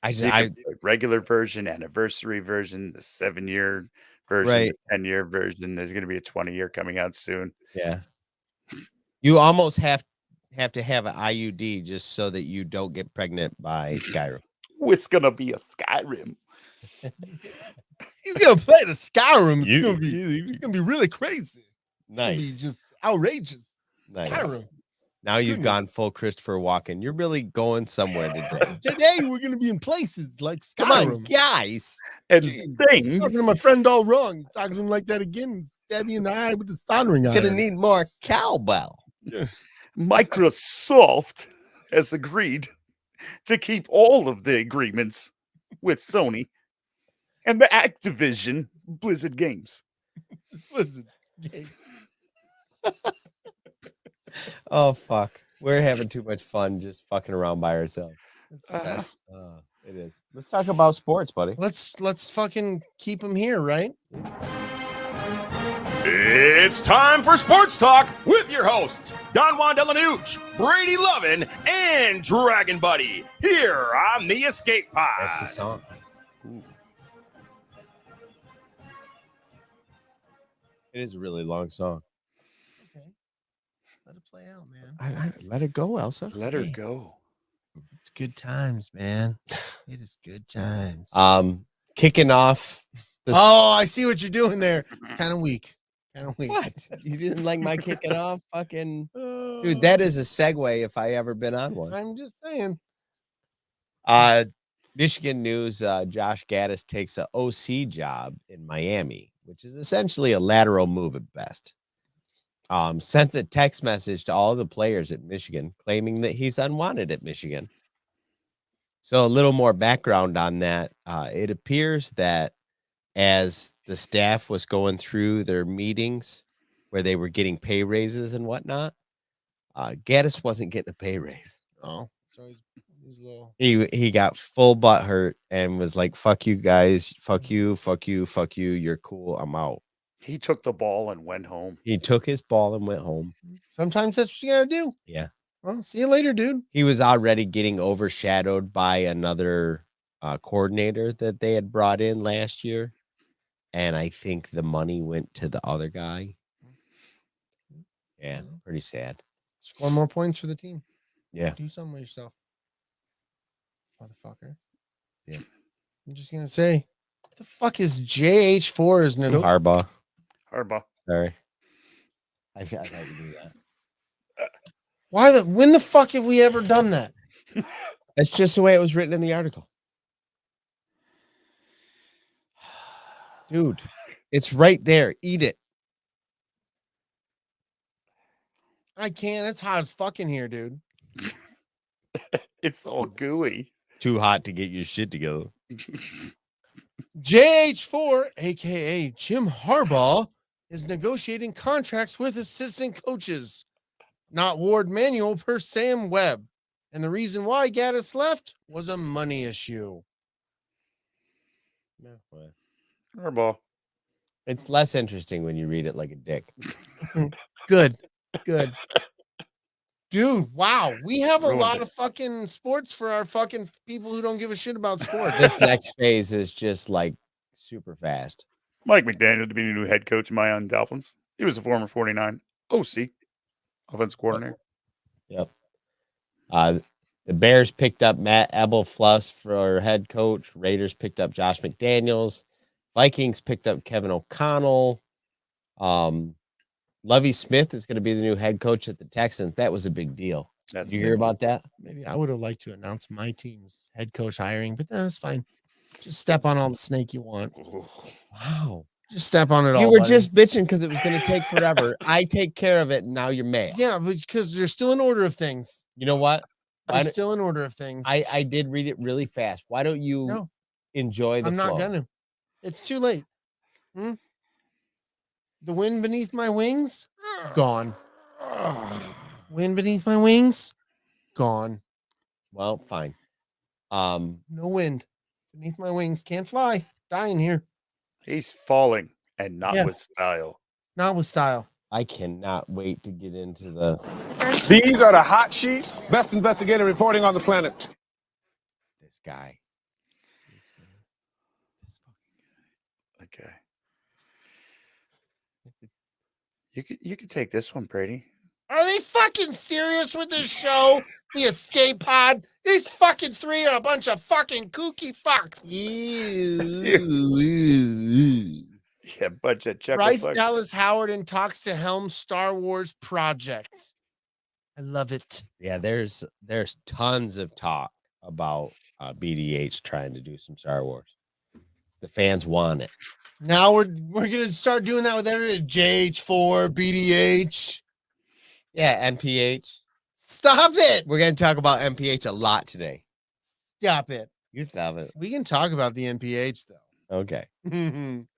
You can play regular version, anniversary version, the 7-year version, Right. the 10-year version. There's going to be a 20-year coming out soon. Yeah. You almost have to have an IUD just so that you don't get pregnant by Skyrim. It's going to be a Skyrim. He's gonna play the Skyrim. It's gonna be really crazy. It's gonna be Nice. just outrageous. Nice. Skyrim. Now you've Goodness. gone full Christopher Walken. You're really going somewhere today. Today we're gonna be in places like Skyrim. Come on, guys. And Jeez, things. talking to my friend all wrong. You're talking to him like that again. Stab you in the eye with the soldering iron. Gonna need more cowbell. Microsoft has agreed to keep all of the agreements with Sony and the Activision Blizzard games. Listen, game. Oh fuck. We're having too much fun just fucking around by ourselves. It's the best. It is. Let's talk about sports, buddy. Let's fucking keep him here, right? It's time for Sports Talk with your hosts, Don Juan DellaSnooch, Brady Lovin, and Dragon Buddy, here on the Escape Pod. That's the song. Ooh. It is a really long song. Okay. Let it play out, man. I let it go, Elsa. Let her go. It's good times, man. It is good times. Kicking off. Oh, I see what you're doing there. It's kind of weak. What? You didn't like my kicking off? Fucking dude, that is a segue if I ever been on one. I'm just saying. Michigan news, Josh Gaddis takes a OC job in Miami, which is essentially a lateral move at best. Sends a text message to all the players at Michigan claiming that he's unwanted at Michigan. So a little more background on that. It appears that as the staff was going through their meetings where they were getting pay raises and whatnot, Gaddis wasn't getting a pay raise. Oh, so he's a little. He got full butt hurt and was like, "Fuck you guys, fuck you, fuck you, fuck you. You're cool. I'm out." He took the ball and went home. He took his ball and went home. Sometimes that's what you gotta do. Yeah. Well, see you later, dude. He was already getting overshadowed by another coordinator that they had brought in last year. And I think the money went to the other guy. Yeah, pretty sad. Score more points for the team. Yeah. Do something with yourself, motherfucker. Yeah. I'm just gonna say, what the fuck is JH4 is no Harbaugh. Sorry. I thought you knew that. When the fuck have we ever done that? That's just the way it was written in the article. Dude, it's right there. Eat it. I can't. It's hot as fucking here, dude. It's all gooey. Too hot to get your shit together. JH4, aka Jim Harbaugh, is negotiating contracts with assistant coaches, not Ward Manuel per Sam Webb. And the reason why Gaddis left was a money issue. Harbaugh. It's less interesting when you read it like a dick. Good. Dude, wow. We have a Ruined lot it. of fucking sports for our fucking people who don't give a shit about sports. This next phase is just like super fast. Mike McDaniel to be the new head coach of my Dolphins. He was a former 49 OC, offensive coordinator. Yep. The Bears picked up Matt Eberflus for head coach. Raiders picked up Josh McDaniels. Vikings picked up Kevin O'Connell. Lovie Smith is going to be the new head coach at the Texans. That was a big deal. Did you hear about that? Maybe I would have liked to announce my team's head coach hiring, but that's fine. Just step on all the snake you want. Wow. Just step on it all. You were buddy. just bitching because it was going to take forever. I take care of it, and now you're mad. Yeah, because you're still in order of things. You know what? I'm still in order of things. I did read it really fast. Why don't you enjoy the I'm not flow? gonna. It's too late. The wind beneath my wings, gone. Wind beneath my wings, gone. Well, fine. No wind beneath my wings. Can't fly. Dying here. He's falling, and not with style. Not with style. I cannot wait to get into the. These are the hot sheets. Best investigator reporting on the planet. This guy. Okay. You could take this one, Brady. Are they fucking serious with this show? The Escape Pod? These fucking three are a bunch of fucking kooky fucks. Yeah, bunch of chuckle Bryce fucks. Dallas Howard and talks to helm Star Wars project. I love it. Yeah, there's tons of talk about BDH trying to do some Star Wars. The fans want it. Now we're gonna start doing that with every JH4, BDH. Yeah, MPH. Stop it. We're gonna talk about MPH a lot today. Stop it. You love it. We can talk about the MPH though. Okay.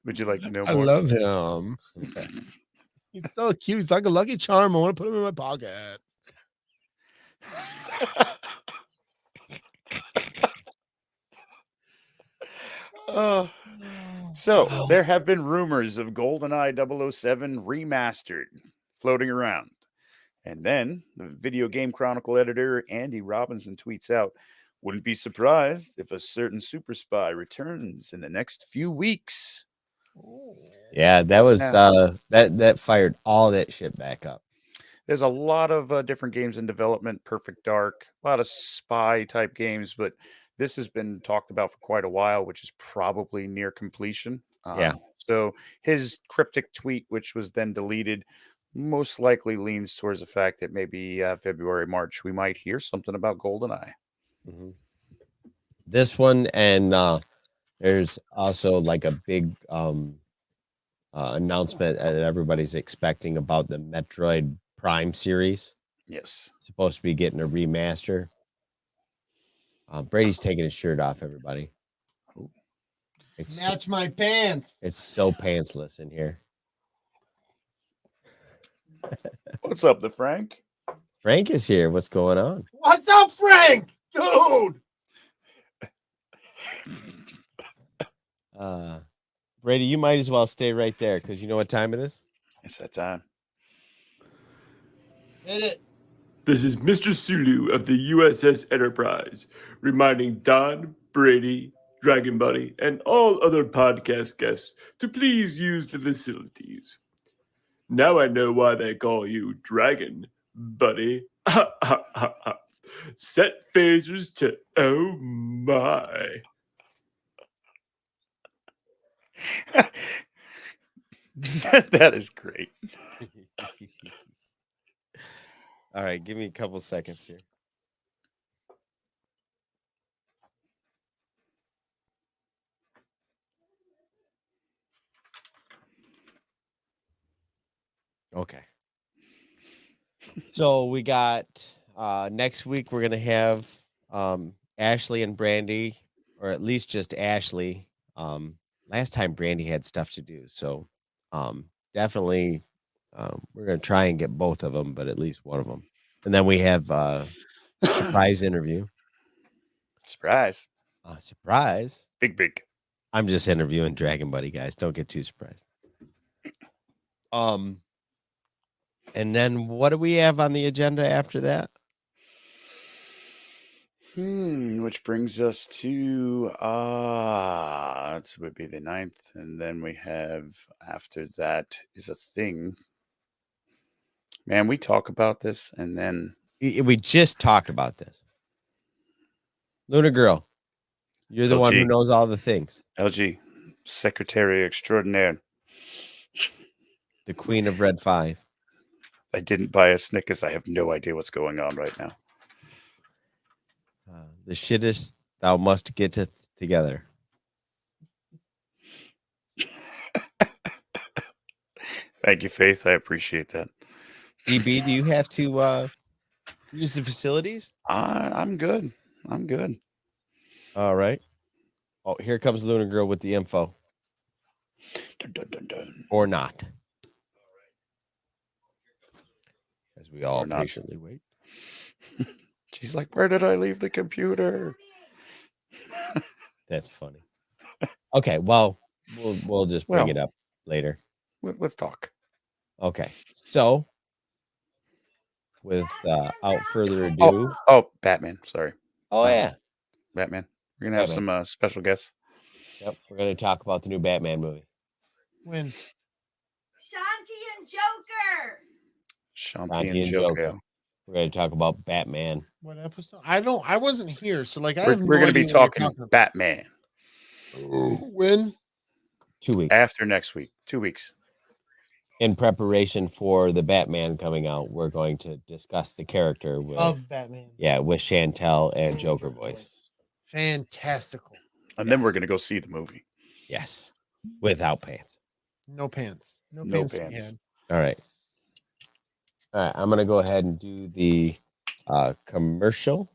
Would you like to know I more? love him. Okay. He's so cute. He's like a Lucky Charm. I want to put him in my pocket. So there have been rumors of GoldenEye 007 remastered floating around. And then the Video Game Chronicle editor Andy Robinson tweets out, wouldn't be surprised if a certain super spy returns in the next few weeks. Yeah, that was that fired all that shit back up. There's a lot of different games in development, Perfect Dark, a lot of spy type games, but this has been talked about for quite a while, which is probably near completion. So his cryptic tweet, which was then deleted, most likely leans towards the fact that maybe February, March, we might hear something about GoldenEye. Mm-hmm. This one, and there's also like a big announcement that everybody's expecting about the Metroid Prime series. Yes. It's supposed to be getting a remaster. Brady's taking his shirt off, everybody. It's Match my pants. It's so pantsless in here. What's up, the Frank? Frank is here. What's going on? What's up, Frank? Dude. Brady, you might as well stay right there because you know what time it is? It's that time. Hit it. This is Mr. Sulu of the USS Enterprise, reminding Don, Brady, Dragon Buddy, and all other podcast guests to please use the facilities. Now I know why they call you Dragon Buddy. Set phasers to oh my. That is great. All right, give me a couple seconds here. Okay. So we got next week we're gonna have Ashley and Brandy, or at least just Ashley. Last time Brandy had stuff to do, so definitely we're gonna try and get both of them, but at least one of them. And then we have surprise interview. Surprise. Surprise. Big. I'm just interviewing Dragon Buddy, guys. Don't get too surprised. And then what do we have on the agenda after that? Which brings us to it would be the 9th, and then we have after that is a thing. Man, we talk about this, and then We just talked about this. Lunar Girl, you're the one who knows all the things. LG, Secretary Extraordinaire. The Queen of Red 5. I didn't buy a Snickers. I have no idea what's going on right now. The shittest thou must get together. Thank you, Faith. I appreciate that. DB, do you have to use the facilities? I'm good. I'm good. All right. Oh, here comes Lunar Girl with the info. Dun, dun, dun, dun. Or not. As we all Or not. patiently wait. She's like, where did I leave the computer? That's funny. Okay, well, we'll just bring it up later. Let's talk. Okay, so without further ado, Oh, Batman. Sorry. Oh yeah, Batman. We're gonna have some special guests. Yep, we're gonna talk about the new Batman movie. When? Shanti and Joker. Shanti and Joker. We're gonna talk about Batman. What episode? I wasn't here, so like We're gonna be talking Batman. When? 2 weeks. After next week. 2 weeks. In preparation for the Batman coming out, we're going to discuss the character of Batman. Yeah, with Chantel and Joker voice. Fantastical. And then we're gonna go see the movie. Yes. Without pants. No pants. No No pants. pants. We had. All right. All right. I'm gonna go ahead and do the commercial.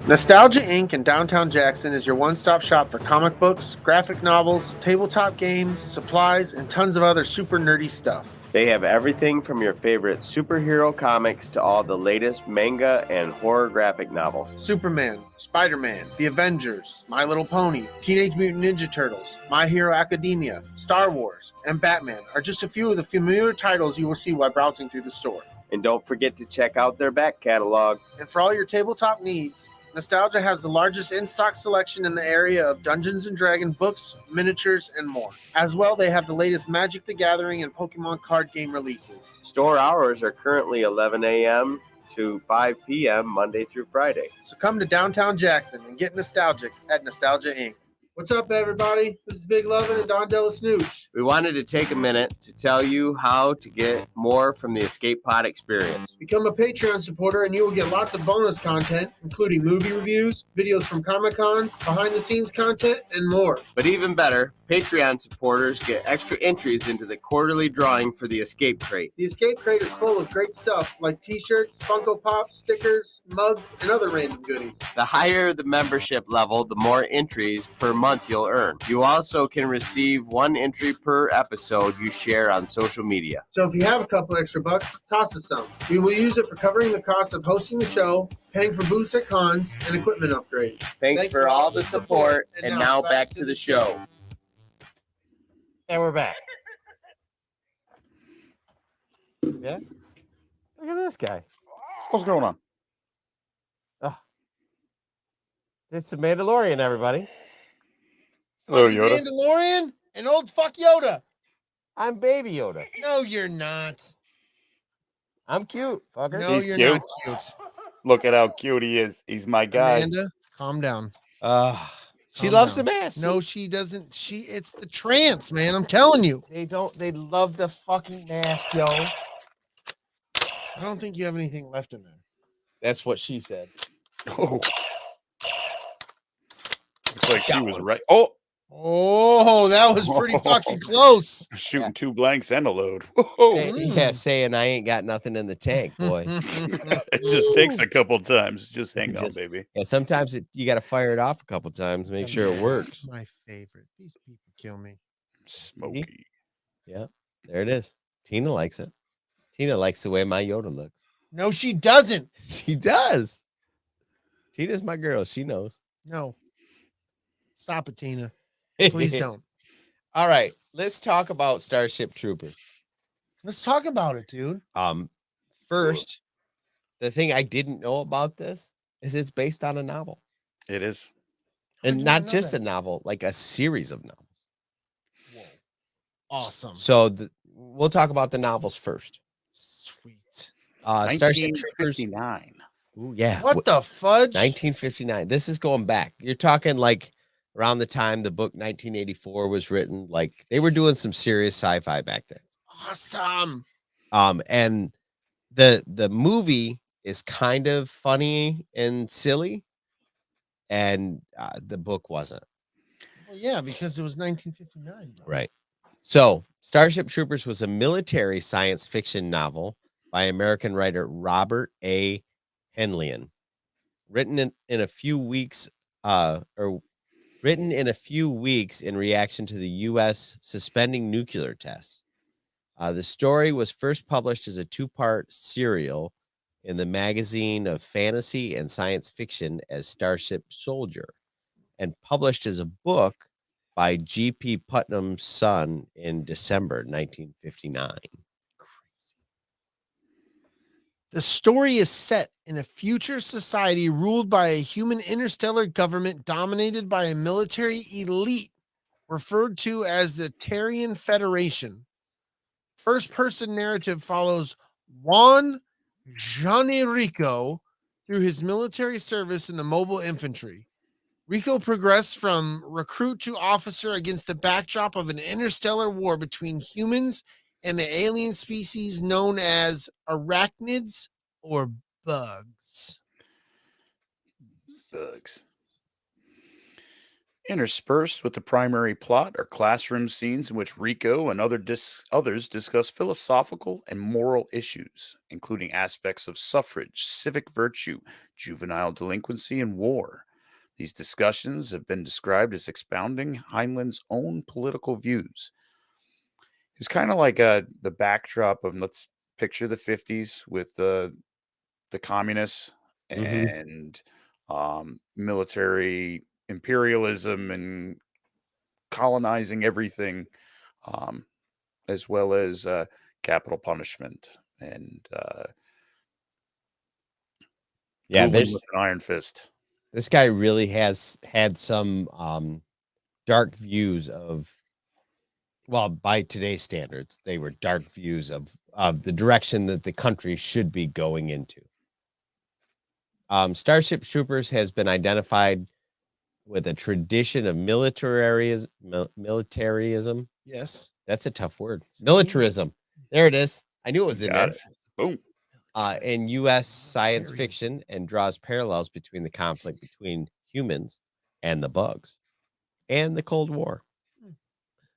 Nostalgia Inc. in downtown Jackson is your one-stop shop for comic books, graphic novels, tabletop games, supplies, and tons of other super nerdy stuff. They have everything from your favorite superhero comics to all the latest manga and horror graphic novels. Superman, Spider-Man, The Avengers, My Little Pony, Teenage Mutant Ninja Turtles, My Hero Academia, Star Wars, and Batman are just a few of the familiar titles you will see while browsing through the store. And don't forget to check out their back catalog. And for all your tabletop needs, Nostalgia has the largest in-stock selection in the area of Dungeons & Dragons books, miniatures, and more. As well, they have the latest Magic the Gathering and Pokemon card game releases. Store hours are currently 11 a.m. to 5 p.m. Monday through Friday. So come to downtown Jackson and get nostalgic at Nostalgia Inc. What's up, everybody? This is Big Lovin and Don DellaSnooch. We wanted to take a minute to tell you how to get more from the Escape Pod experience. Become a Patreon supporter and you will get lots of bonus content, including movie reviews, videos from Comic-Cons, behind-the-scenes content, and more. But even better, Patreon supporters get extra entries into the quarterly drawing for the Escape Crate. The Escape Crate is full of great stuff like t-shirts, Funko Pops, stickers, mugs, and other random goodies. The higher the membership level, the more entries per month you'll earn. You also can receive 1 entry per episode you share on social media. So if you have a couple extra bucks, toss us some. We will use it for covering the cost of hosting the show, paying for booths at cons, and equipment upgrades. Thanks for all the support, and now back to the show. And we're back. Yeah. Look at this guy. What's going on? It's the Mandalorian, everybody. Hello, Fucking Yoda. Mandalorian and old fuck Yoda. I'm Baby Yoda. No, you're not. I'm cute, fucker. No, He's you're cute. not cute. Look at how cute he is. He's my guy. Amanda, calm down. She Calm loves down. the mask. No, she doesn't. It's the trance, man. I'm telling you. They love the fucking mask, yo. I don't think you have anything left in there. That's what she said. Oh. Looks like she was right. Oh, Oh, that was pretty fucking close. shooting 2 blanks and a load. Whoa. Yeah, saying I ain't got nothing in the tank, boy. It just takes a couple times. Just hang on, Just- baby. Yeah, sometimes you got to fire it off a couple times, make sure it works. My favorite. These people kill me. Smoky. Yeah, there it is. Tina likes it. Tina likes the way my Yoda looks. No, she doesn't. She does. Tina's my girl. She knows. No. Stop it, Tina. Please don't. All right, let's talk about Starship Troopers. Let's talk about it, dude. First, the thing I didn't know about this is it's based on a novel, It is. and you not not know just that? a novel, like a series of novels. Awesome. So we'll talk about the novels first. Sweet. Starship Troopers. 1959. Ooh, yeah. What the fudge? 1959. This is going back. You're talking like around the time the book 1984 was written. Like they were doing some serious sci-fi back then. Awesome. And the movie is kind of funny and silly, and the book wasn't. Well, yeah, because it was 1959. Bro. Right. So Starship Troopers was a military science fiction novel by American writer Robert A. Henlian, written in a few weeks in reaction to the U.S. suspending nuclear tests. The story was first published as a 2-part serial in the magazine of fantasy and science fiction as Starship Soldier, and published as a book by G.P. Putnam's Son in December 1959. The story is set in a future society ruled by a human interstellar government dominated by a military elite referred to as the Tarian Federation. First-person narrative follows Juan Rico through his military service in the mobile infantry. Rico progressed from recruit to officer against the backdrop of an interstellar war between humans and the alien species known as arachnids or bugs. Bugs. Interspersed with the primary plot are classroom scenes in which Rico and others discuss philosophical and moral issues, including aspects of suffrage, civic virtue, juvenile delinquency, and war. These discussions have been described as expounding Heinlein's own political views. It's kind of like the backdrop of, let's picture the 50s with the communists and military imperialism and colonizing everything, as well as capital punishment and ruling there's with an iron fist. this guy really has had some dark views of, well, by today's standards, they were dark views of the direction that the country should be going into. Starship Troopers has been identified with a tradition of militarism. Yes. That's a tough word. Militarism. There it is. I knew it was in Got there. it. Boom. In U.S. science fiction, and draws parallels between the conflict between humans and the bugs and the Cold War.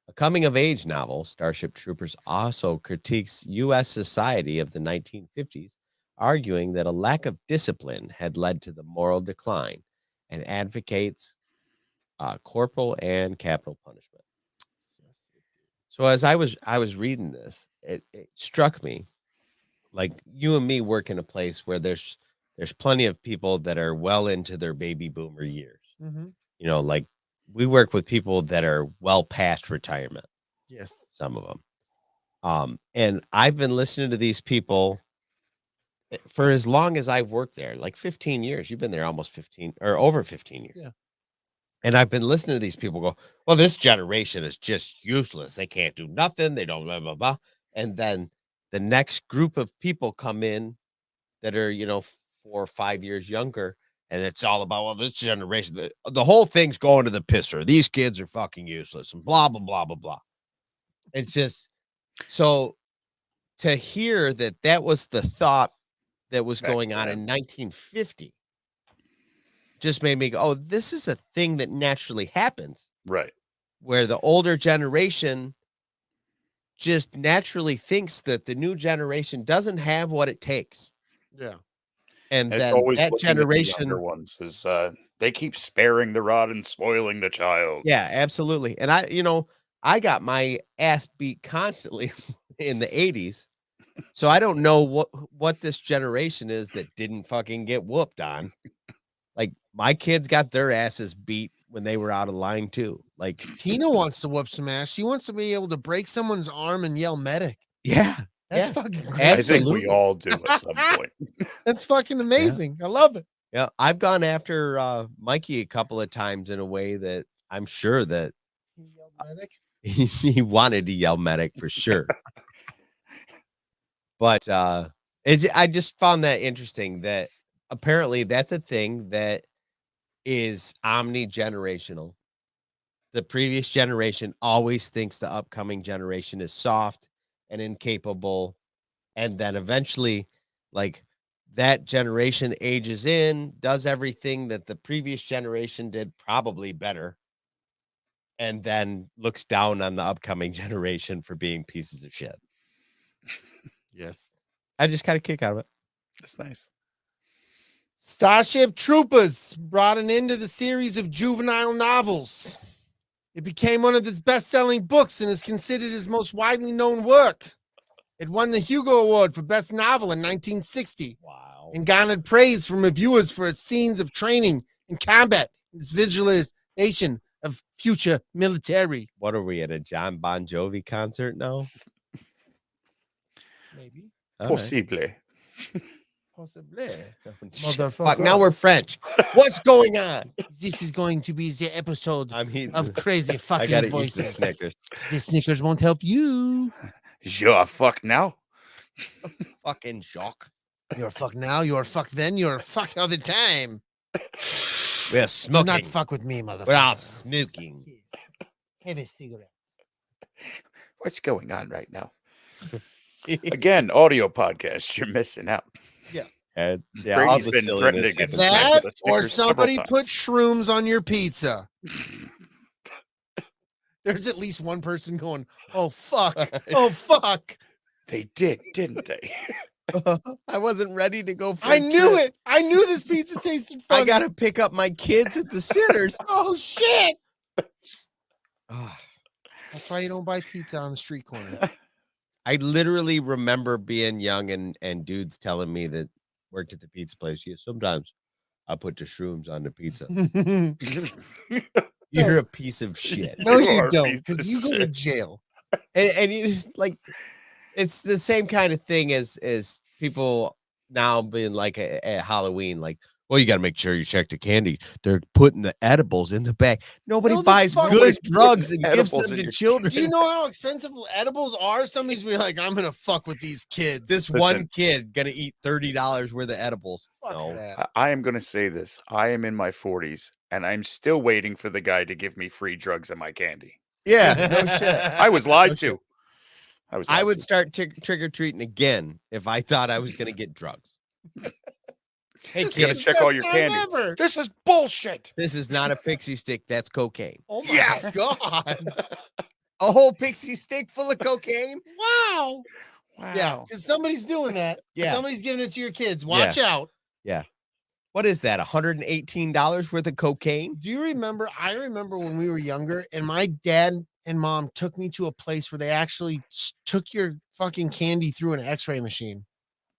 A coming-of-age novel, Starship Troopers also critiques U.S. society of the 1950s, arguing that a lack of discipline had led to the moral decline, and advocates corporal and capital punishment. So as I was reading this, it struck me, like you and me work in a place where there's plenty of people that are well into their baby boomer years. You know, like we work with people that are well past retirement. Yes. Some of them. And I've been listening to these people for as long as I've worked there, like 15 years. You've been there almost 15 or over 15 years. Yeah. And I've been listening to these people go, well, this generation is just useless. They can't do nothing. They don't blah, blah, blah. And then the next group of people come in that are, 4 or 5 years younger. And it's all about, well, this generation, the whole thing's going to the pisser. These kids are fucking useless and blah, blah, blah, blah, blah. It's just so to hear that was the thought that was going on in 1950 just made me go, oh, this is a thing that naturally happens. Right. Where the older generation just naturally thinks that the new generation doesn't have what it takes. Yeah. And it's then always that looking at the generation younger ones is they keep sparing the rod and spoiling the child. Yeah, absolutely. And I got my ass beat constantly in the 80s. So I don't know what this generation is that didn't fucking get whooped on. Like my kids got their asses beat when they were out of line too. Like Tina wants to whoop some ass. She wants to be able to break someone's arm and yell medic. Yeah. That's fucking great. I think we all do at some point. That's fucking amazing. Yeah. I love it. Yeah. I've gone after Mikey a couple of times in a way that I'm sure that he wanted to yell medic for sure. But I just found that interesting that apparently that's a thing that is omni-generational. The previous generation always thinks the upcoming generation is soft and incapable. And then eventually, like that generation ages in, does everything that the previous generation did, probably better. And then looks down on the upcoming generation for being pieces of shit. Yes. I just got a kick out of it. That's nice. Starship Troopers brought an end to the series of juvenile novels. It became one of his best-selling books and is considered his most widely known work. It won the Hugo Award for Best Novel in 1960. Wow. And garnered praise from reviewers for its scenes of training and combat and its visualization of future military. What are we at, a John Bon Jovi concert now? Maybe. Possibly. Possibly. Fuck, now we're French. What's going on? This is going to be the episode I'm of crazy fucking I gotta voices. eat the Snickers. The Snickers won't help you. You're fuck now. Fucking shock. You're fuck now. You're fuck then. You're fuck all the time. We're Do smoking. not fuck with me, motherfucker. We're all smoking. Have a cigarette. What's going on right now? Again, audio podcast. You're missing out. Yeah. Yeah, Brady's all the been threatening to silliness get of it. smacked That with a or Snickers several somebody times. put shrooms on your pizza. There's at least one person going, oh, fuck. Oh, fuck. They did, didn't they? I wasn't ready to go for I a knew trip. it. I knew this pizza tasted funny. I gotta pick up my kids at the sitters. Oh, shit. That's why you don't buy pizza on the street corner. I literally remember being young and dudes telling me that worked at the pizza place. Yeah, sometimes I put the shrooms on the pizza. You're a piece of shit. No, You you are a don't, piece because of you go to shit. jail. And you just like, it's the same kind of thing as people now being like at Halloween, like, well, you got to make sure you check the candy. They're putting the edibles in the bag. Nobody No, the buys fuck good is drugs putting and gives edibles them in to your children. Do you know how expensive edibles are? Somebody's be like, I'm gonna fuck with these kids. This Listen. one kid gonna eat $30 worth of edibles? Fuck No. that. I am going to say this. I am in my 40s, and I'm still waiting for the guy to give me free drugs and my candy. Yeah, no shit. I was lied No to. shit. I I would to. start trick or treating again if I thought I was gonna get drugs. Hey, This You gotta is kid, the check all best your time candy. ever. This is bullshit. this is not a pixie stick. That's cocaine. Oh my Yes. god. A whole pixie stick full of cocaine? Wow. Wow. Yeah, because somebody's doing that. Yeah. Somebody's giving it to your kids. Watch out. Yeah. What is that? $118 worth of cocaine? Do you remember? I remember when we were younger, and my dad and mom took me to a place where they actually took your fucking candy through an X-ray machine.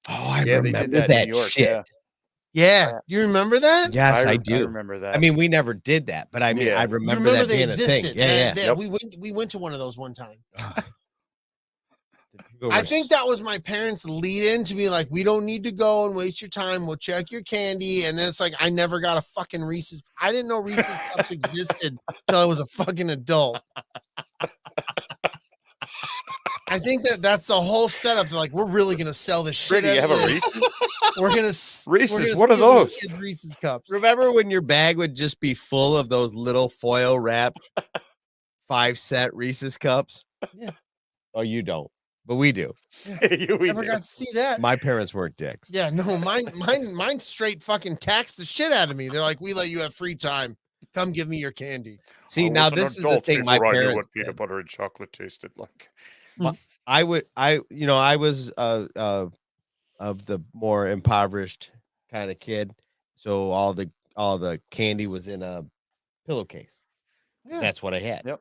Oh, I Yeah, they remember did that in that New York, shit. yeah. Yeah, you remember that? Yes, I I do. remember that. I mean, we never did that, but I mean, Yeah. I You remember that they being a thing. existed. Yeah, yeah. Yep. We went to one of those one time. People I were think that was my parents' lead in to be like, we don't need to go and waste your time. We'll check your candy. And then it's like, I never got a fucking Reese's. I didn't know Reese's cups existed until I was a fucking adult. I think that's the whole setup. They're like, we're really going to sell this shit. Brady, you have a Reese's? We're going to Reese's, what are those? Reese's cups. Remember when your bag would just be full of those little foil wrapped 5-cent Reese's cups? Yeah. Oh, you don't, but we do. Never got to see that. My parents weren't dicks. Yeah, no, mine straight fucking taxed the shit out of me. They're like, we let you have free time. Come give me your candy. See, now this is the thing. My parents what peanut butter and chocolate tasted like. I was of the more impoverished kind of kid, so all the candy was in a pillowcase. Yeah. That's what I had. Yep.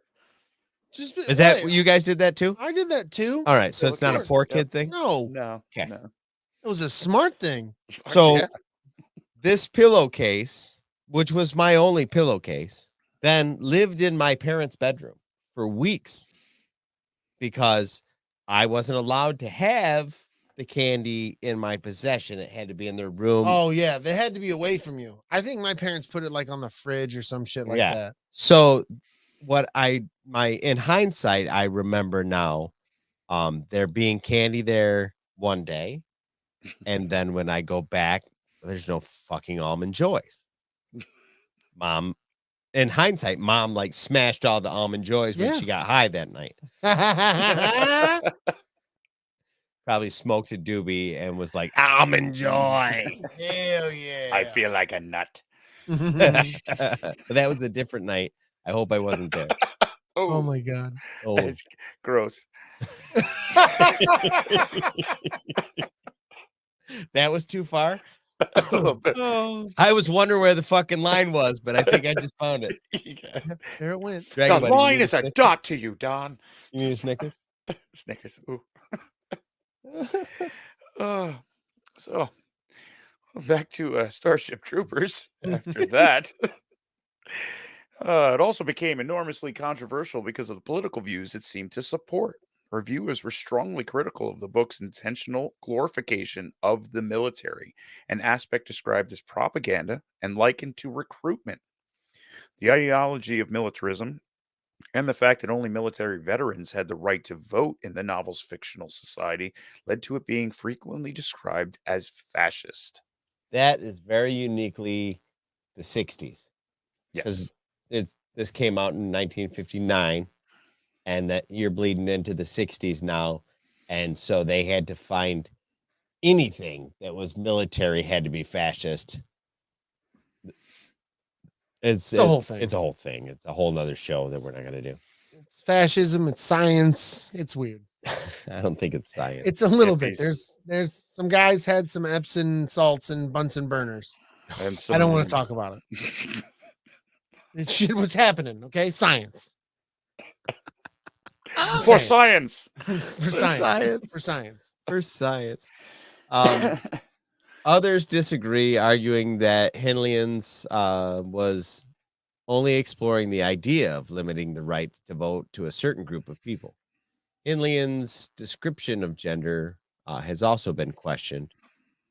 Is that you guys did that too? I did that too. All right, so it's not a poor Yep. kid thing. No, No. Okay. No. it was a smart thing. So Yeah. this pillowcase, which was my only pillowcase, then lived in my parents' bedroom for weeks because I wasn't allowed to have the candy in my possession. It had to be in their room. Oh yeah, they had to be away from you. I think my parents put it like on the fridge or some shit like that. So in hindsight, I remember now, there being candy there one day. And then when I go back, there's no fucking Almond Joys. Mom, in hindsight, mom like smashed all the Almond Joys when she got high that night. Probably smoked a doobie and was like, Almond Joy. Hell yeah. I feel like a nut. But that was a different night. I hope I wasn't there. Oh my god. Oh. It's gross. That was too far. A little bit. I was wondering where the fucking line was, but I think I just found it. There it went. Dragon The Buddy, you line need is a Snickers? dot to you, Don. You need a Snickers? Snickers. Ooh. So back to Starship Troopers after that. It also became enormously controversial because of the political views it seemed to support. Reviewers were strongly critical of the book's intentional glorification of the military, an aspect described as propaganda and likened to recruitment. The ideology of militarism and the fact that only military veterans had the right to vote in the novel's fictional society led to it being frequently described as fascist. That is very uniquely the 60s. Yes. This came out in 1959, and that you're bleeding into the 60s now. And so they had to find anything that was military had to be fascist. It's the whole thing. It's a whole thing. It's a whole nother show that we're not going to do. It's fascism. It's science. It's weird. I don't think it's science. It's a little bit. There's some guys had some Epsom salts and Bunsen burners. And I don't want to talk about it. This shit was happening. Okay, science. For science. For science. For science. For science. Others disagree, arguing that Henlian's was only exploring the idea of limiting the right to vote to a certain group of people. Henlian's description of gender has also been questioned,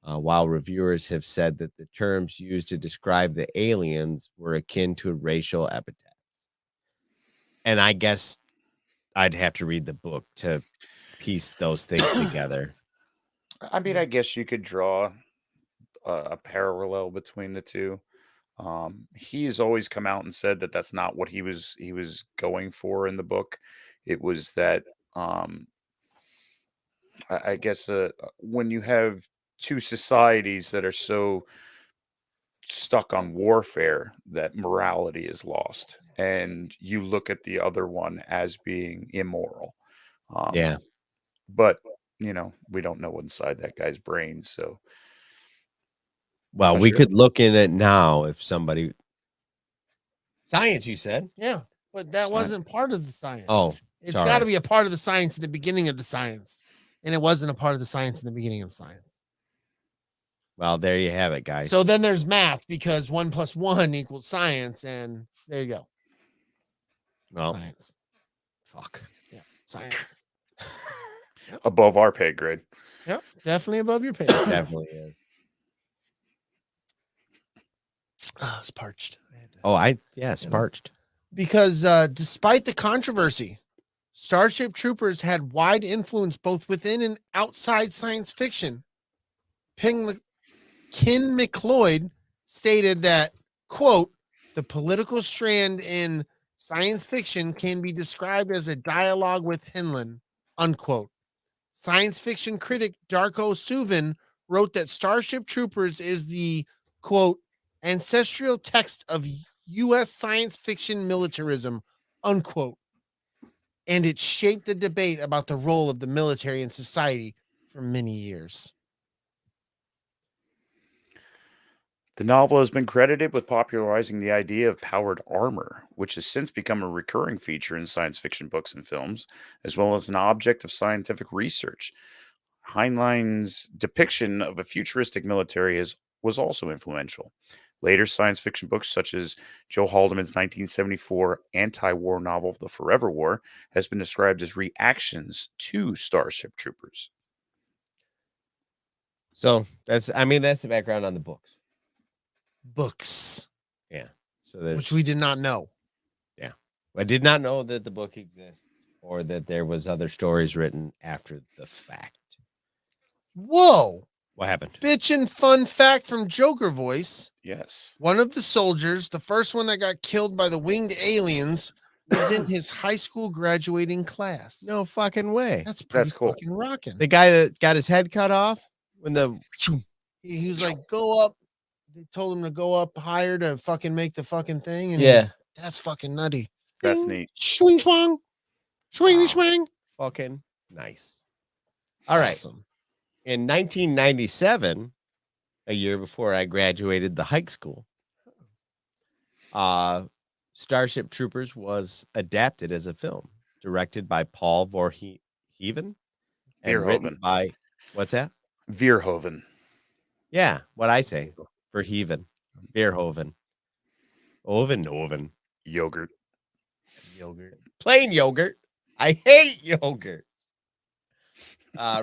while reviewers have said that the terms used to describe the aliens were akin to racial epithets. And I guess I'd have to read the book to piece those things together. I mean, I guess you could draw a parallel between the two. He's always come out and said that that's not what he was going for in the book. It was that I guess when you have two societies that are so stuck on warfare that morality is lost, and you look at the other one as being immoral. Yeah. But, you know, we don't know inside that guy's brain. So, Well, we could look in it now if somebody. Science, you said? Yeah, but that wasn't part of the science. Oh, it's got to be a part of the science at the beginning of the science, and it wasn't a part of the science in the beginning of the science. Well, there you have it, guys. So then there's math because 1 + 1 = science, and there you go. Well, science. Fuck. Yeah, science. Above our pay grade. Yep, definitely above your pay. Definitely is. Oh, it's parched. It's parched. Because despite the controversy, Starship Troopers had wide influence both within and outside science fiction. Ken McLeod stated that, quote, the political strand in science fiction can be described as a dialogue with Heinlein, unquote. Science fiction critic Darko Suvin wrote that Starship Troopers is the, quote, ancestral text of U.S. science fiction militarism, unquote. And it shaped the debate about the role of the military in society for many years. The novel has been credited with popularizing the idea of powered armor, which has since become a recurring feature in science fiction books and films, as well as an object of scientific research. Heinlein's depiction of a futuristic military was also influential. Later science fiction books, such as Joe Haldeman's 1974 anti-war novel, The Forever War, has been described as reactions to Starship Troopers. So that's the background on the books. Yeah. So which we did not know. Yeah. I did not know that the book exists or that there was other stories written after the fact. Whoa. What happened? Bitchin' fun fact from Joker Voice. Yes. One of the soldiers, the first one that got killed by the winged aliens, was in his high school graduating class. No fucking way. That's pretty cool. fucking rocking. The guy that got his head cut off when He was like, go up. They told him to go up higher to fucking make the fucking thing. And that's fucking nutty. That's neat. Swing swang. Swing swang. Fucking nice. All right. Awesome. In 1997, a year before I graduated the high school, Starship Troopers was adapted as a film, directed by Paul Verhoeven and written by, what's that? Verhoeven. Yeah, what I say. Verhoeven. Verhoeven. Oven. Yogurt. Plain yogurt. I hate yogurt.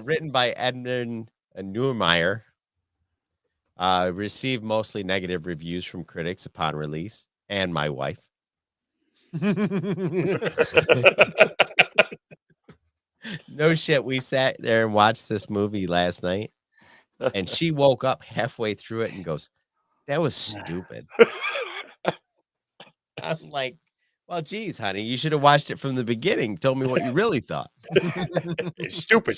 Written by Edmund Neumeier. Received mostly negative reviews from critics upon release and my wife. No shit. We sat there and watched this movie last night, and she woke up halfway through it and goes, "That was stupid." I'm like, well, geez, honey, you should have watched it from the beginning. Told me what you really thought. Stupid.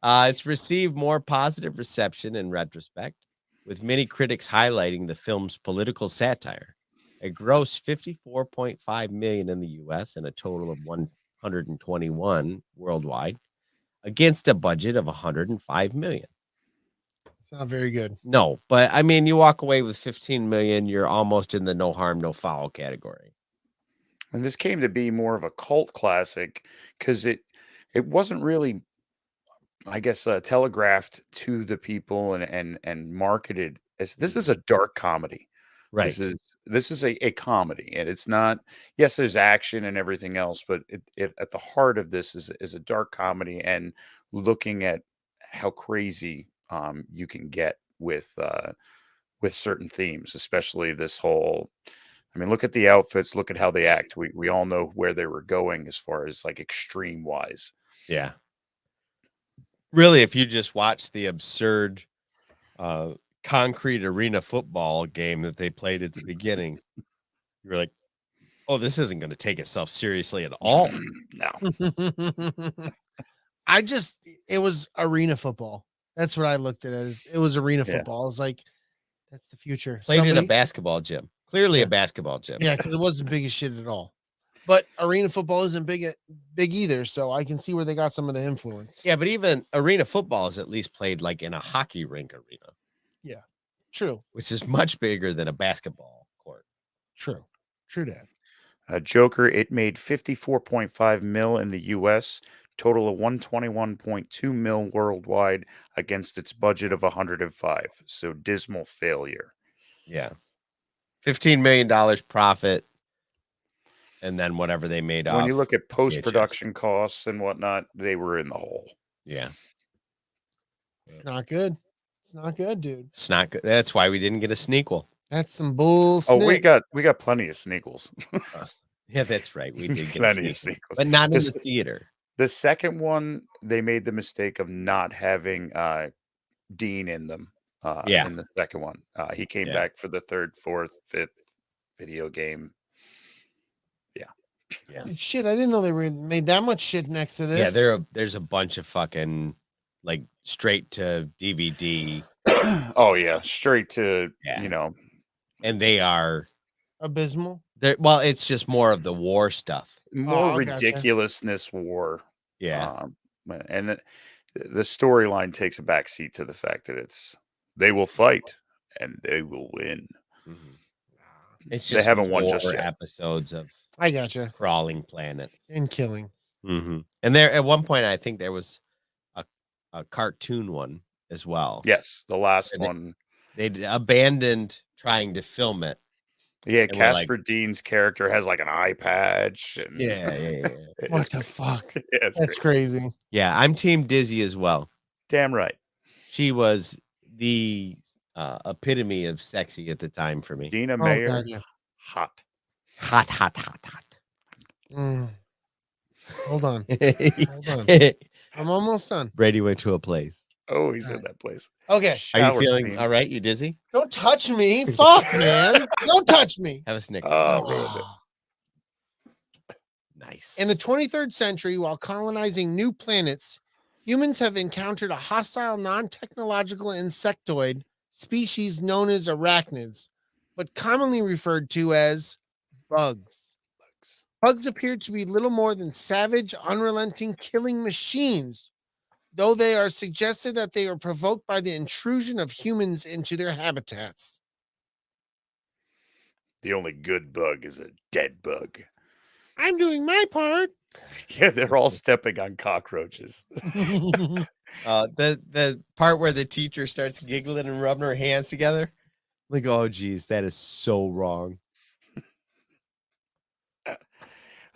It's received more positive reception in retrospect, with many critics highlighting the film's political satire. It grossed $54.5 million in the U.S. and a total of 121 worldwide, against a budget of $105 million. It's not very good. No, but I mean, you walk away with 15 million, you're almost in the no harm, no foul category. And this came to be more of a cult classic because it wasn't really, I guess, telegraphed to the people and marketed as this is a dark comedy. Right. This is a comedy, and it's not. Yes, there's action and everything else, but it at the heart of this is a dark comedy and looking at how crazy you can get with certain themes, especially this whole. I mean, look at the outfits, look at how they act. We all know where they were going as far as like extreme wise. Yeah. Really, if you just watch the absurd concrete arena football game that they played at the beginning, you're like, oh, this isn't going to take itself seriously at all. No. It was arena football. That's what I looked at it as. It was arena football. I was like, that's the future. Played in a basketball gym. Clearly a basketball gym. Yeah, because it wasn't big as shit at all. But arena football isn't big either, so I can see where they got some of the influence. Yeah, but even arena football is at least played like in a hockey rink arena. Yeah, true. Which is much bigger than a basketball court. True. True that. Joker, it made 54.5 mil in the US, total of 121.2 mil worldwide against its budget of 105. So dismal failure. Yeah. $15 million profit. And then whatever they made off. When you look at post-production costs and whatnot, they were in the hole. Yeah. It's not good. It's not good, dude. It's not good. That's why we didn't get a sequel. That's some bull. Oh, we got plenty of sneakles. Yeah, that's right. We did get plenty a of sequel, but not in the theater. The second one, they made the mistake of not having Dean in them. In the second one, he came back for the third, fourth, fifth video game. Yeah. Shit, I didn't know they made that much shit next to this. Yeah, there's a bunch of fucking like straight to DVD. Oh yeah, straight to and they are abysmal. Well, it's just more of the war stuff, more ridiculousness war. Yeah, and the storyline takes a backseat to the fact that they will fight and they will win. Mm-hmm. It's just they haven't won just yet. Episodes of. I gotcha. Crawling planets and killing. Mm-hmm. And there, at one point, I think there was a cartoon one as well. Yes, the last one. They abandoned trying to film it. Yeah, Casper Dean's character has like an eye patch. And... Yeah. What the fuck? Yeah, that's crazy. Yeah, I'm Team Dizzy as well. Damn right. She was the epitome of sexy at the time for me. Dina Meyer. God, yeah. Hot. Mm. Hold on. I'm almost done. Brady went to a place. Oh, he's in that place. Okay. Are you feeling all right? You dizzy? Don't touch me. Fuck, man. Don't touch me. Have a Snickers. Nice. In the 23rd century, while colonizing new planets, humans have encountered a hostile, non-technological insectoid species known as arachnids, but commonly referred to as bugs. Bugs appear to be little more than savage, unrelenting killing machines, though they are suggested that they are provoked by the intrusion of humans into their habitats. The only good bug is a dead bug. I'm doing my part. Yeah, they're all stepping on cockroaches. The part where the teacher starts giggling and rubbing her hands together. Like, oh, geez, that is so wrong.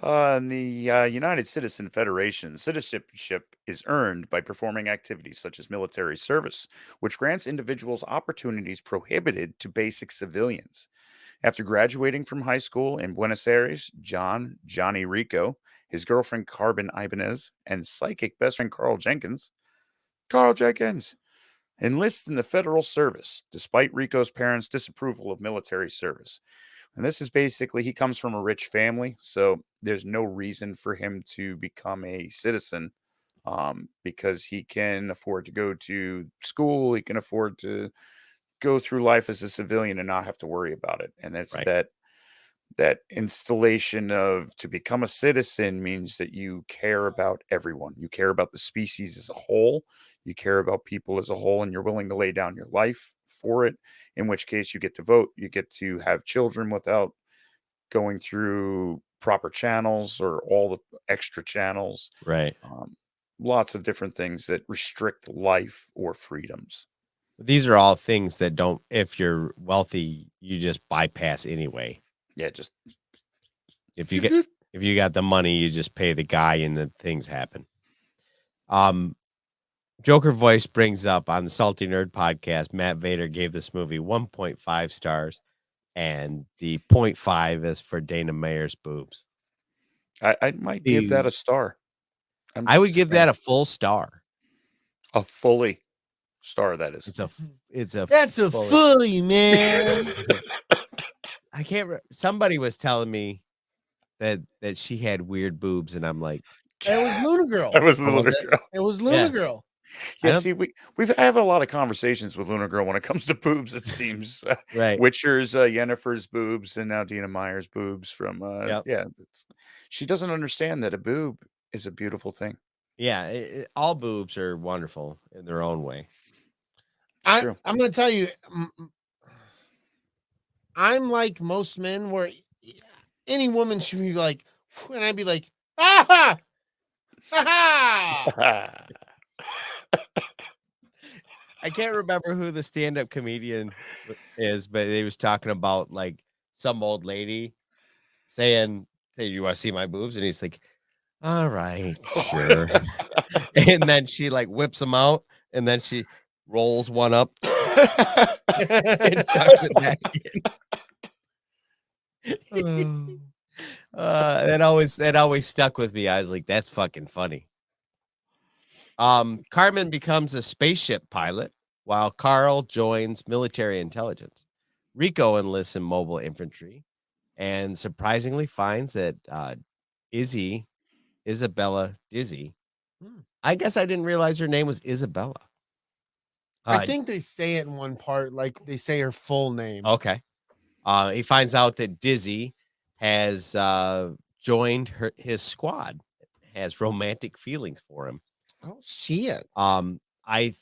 In the United Citizen Federation, citizenship is earned by performing activities such as military service, which grants individuals opportunities prohibited to basic civilians. After graduating from high school in Buenos Aires, Johnny Rico, his girlfriend Carbon Ibanez, and psychic best friend Carl Jenkins enlist in the federal service, despite Rico's parents' disapproval of military service. And this is basically, he comes from a rich family, so there's no reason for him to become a citizen because he can afford to go to school, he can afford to go through life as a civilian and not have to worry about it. And that's right. that installation of to become a citizen means that you care about everyone. You care about the species as a whole. You care about people as a whole, and you're willing to lay down your life for it, in which case you get to vote. You get to have children without going through proper channels or all the extra channels. Right. Lots of different things that restrict life or freedoms. These are all things that don't, if you're wealthy, you just bypass anyway. Yeah, just if you got the money, you just pay the guy and the things happen. Joker Voice brings up on the Salty Nerd podcast, Matt Vader gave this movie 1.5 stars, and the 0.5 is for Dana Meyer's boobs. I might give that a star. I would give that a full star. A fully star, that is. That's a fully, man. I can't. Somebody was telling me that she had weird boobs, and I'm like, it was Luna Girl. It was Luna Girl. It was Luna Girl. Yeah, see, I have a lot of conversations with Lunar Girl when it comes to boobs. It seems Right. Witcher's Yennefer's boobs, and now Dina Meyer's boobs from she doesn't understand that a boob is a beautiful thing. Yeah, all boobs are wonderful in their own way. I'm going to tell you, I'm like most men where any woman should be like, and I'd be like, ah, ha, ha. I can't remember who the stand-up comedian is, but he was talking about like some old lady saying, "Hey, you want to see my boobs?" And he's like, "All right, sure." And then she like whips them out, and then she rolls one up and tucks it back in. That always stuck with me. I was like, "That's fucking funny." Carmen becomes a spaceship pilot while Carl joins military intelligence. Rico enlists in mobile infantry and surprisingly finds that Isabella Dizzy. I guess I didn't realize her name was Isabella. I think they say it in one part, like they say her full name. Okay. He finds out that Dizzy has joined his squad, has romantic feelings for him. Oh shit. I